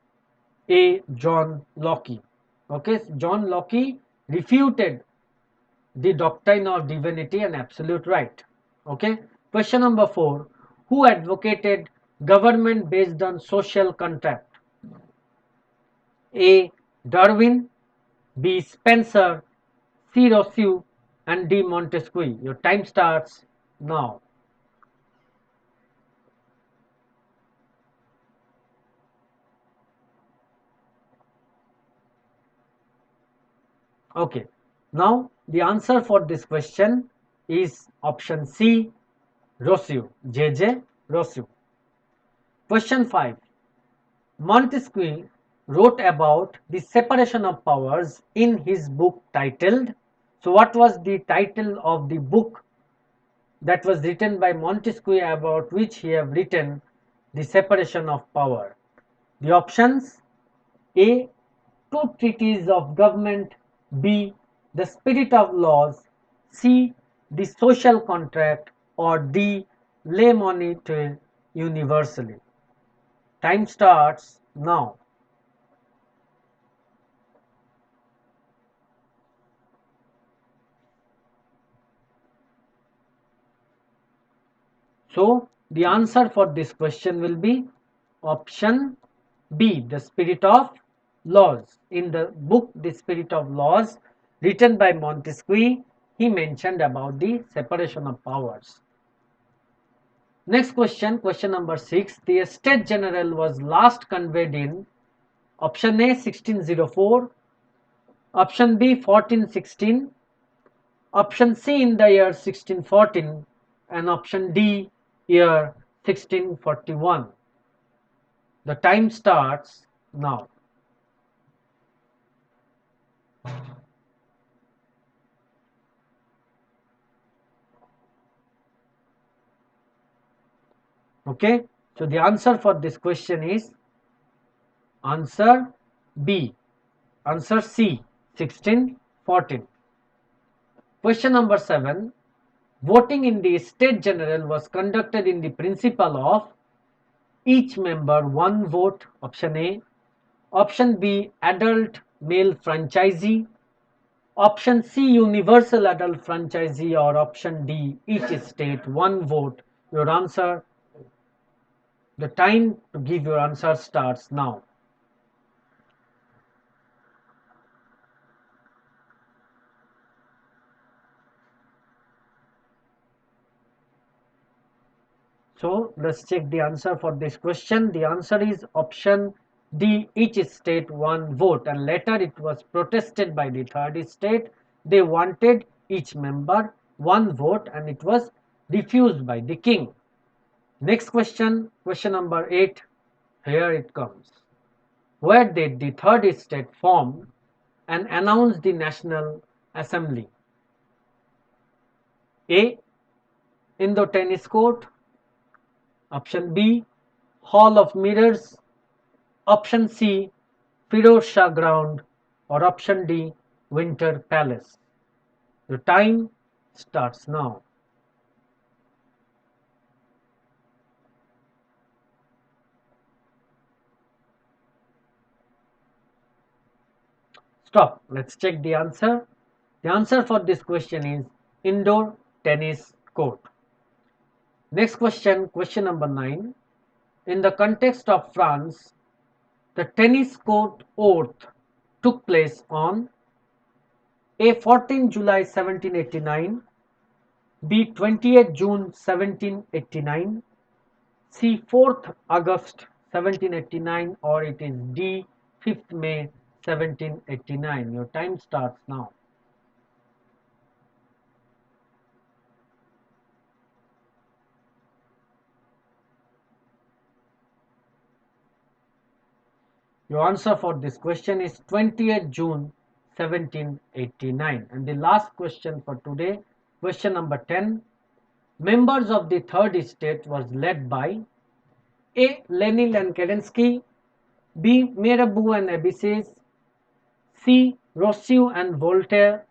A. John Locke. Okay, John Locke refuted the doctrine of divinity and absolute right. Okay, question number 4. Who advocated government based on social contract? A. Darwin, B. Spencer, C. Rousseau, and D. Montesquieu. Your time starts now. Okay, now the answer for this question is option C, Rousseau, J. Rousseau. Question 5. Montesquieu wrote about the separation of powers in his book titled. So, what was the title of the book that was written by Montesquieu about which he have written the separation of power? The options A. Two treatises of government, B. The spirit of laws, C. The social contract, or D. Le Monite universally. Time starts now. So the answer for this question will be option B, the spirit of laws. In the book The Spirit of Laws, written by Montesquieu, he mentioned about the separation of powers. Next question, question number 6. The Estate General was last conveyed in option A 1604, option B 1416, option C in the year 1614, and option D year 1641. The time starts now. Okay, so the answer for this question is answer B, answer C, 1614. Question number 7. Voting in the State General was conducted in the principle of each member one vote, option A, option B adult male franchisee, option C universal adult franchisee, or option D each state one vote. Your answer, the time to give your answer starts now. So let's check the answer for this question. The answer is option D, each state one vote, and later it was protested by the third state. They wanted each member one vote and it was refused by the king. Next question, question number 8. Here it comes. Where did the third estate form and announce the National Assembly? A. In the tennis court. Option B. Hall of Mirrors. Option C. Firoz Shah Ground. Or option D. Winter Palace. The time starts now. Stop. Let's check the answer. The answer for this question is indoor tennis court. Next question, question number 9. In the context of France, the tennis court oath took place on A. 14 July 1789, B. 28 June 1789, C. 4th August 1789, or it is D. 5th May 1789. Your time starts now. Your answer for this question is 28 June 1789. And the last question for today, question number 10. Members of the third estate was led by A. Lenin and Kerensky, B. Mirabeau and Abysses, C. Rousseau and Voltaire,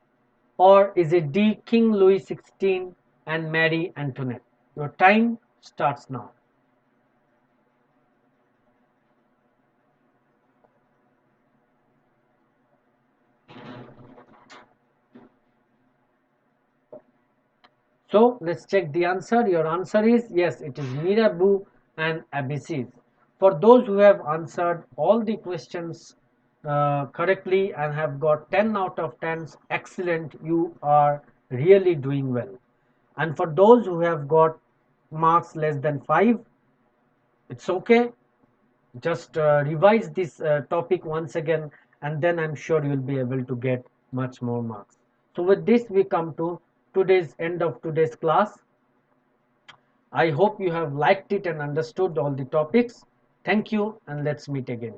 or is it D. King Louis XVI and Marie Antoinette? Your time starts now. So let's check the answer. Your answer is yes, it is Mirabeau and Abysses. For those who have answered all the questions correctly and have got 10 out of 10, excellent, you are really doing well. And for those who have got marks less than 5, it's okay. Just revise this topic once again, and then I'm sure you'll be able to get much more marks. So with this we come to today's end of today's class. I hope you have liked it and understood all the topics. Thank you, and let's meet again.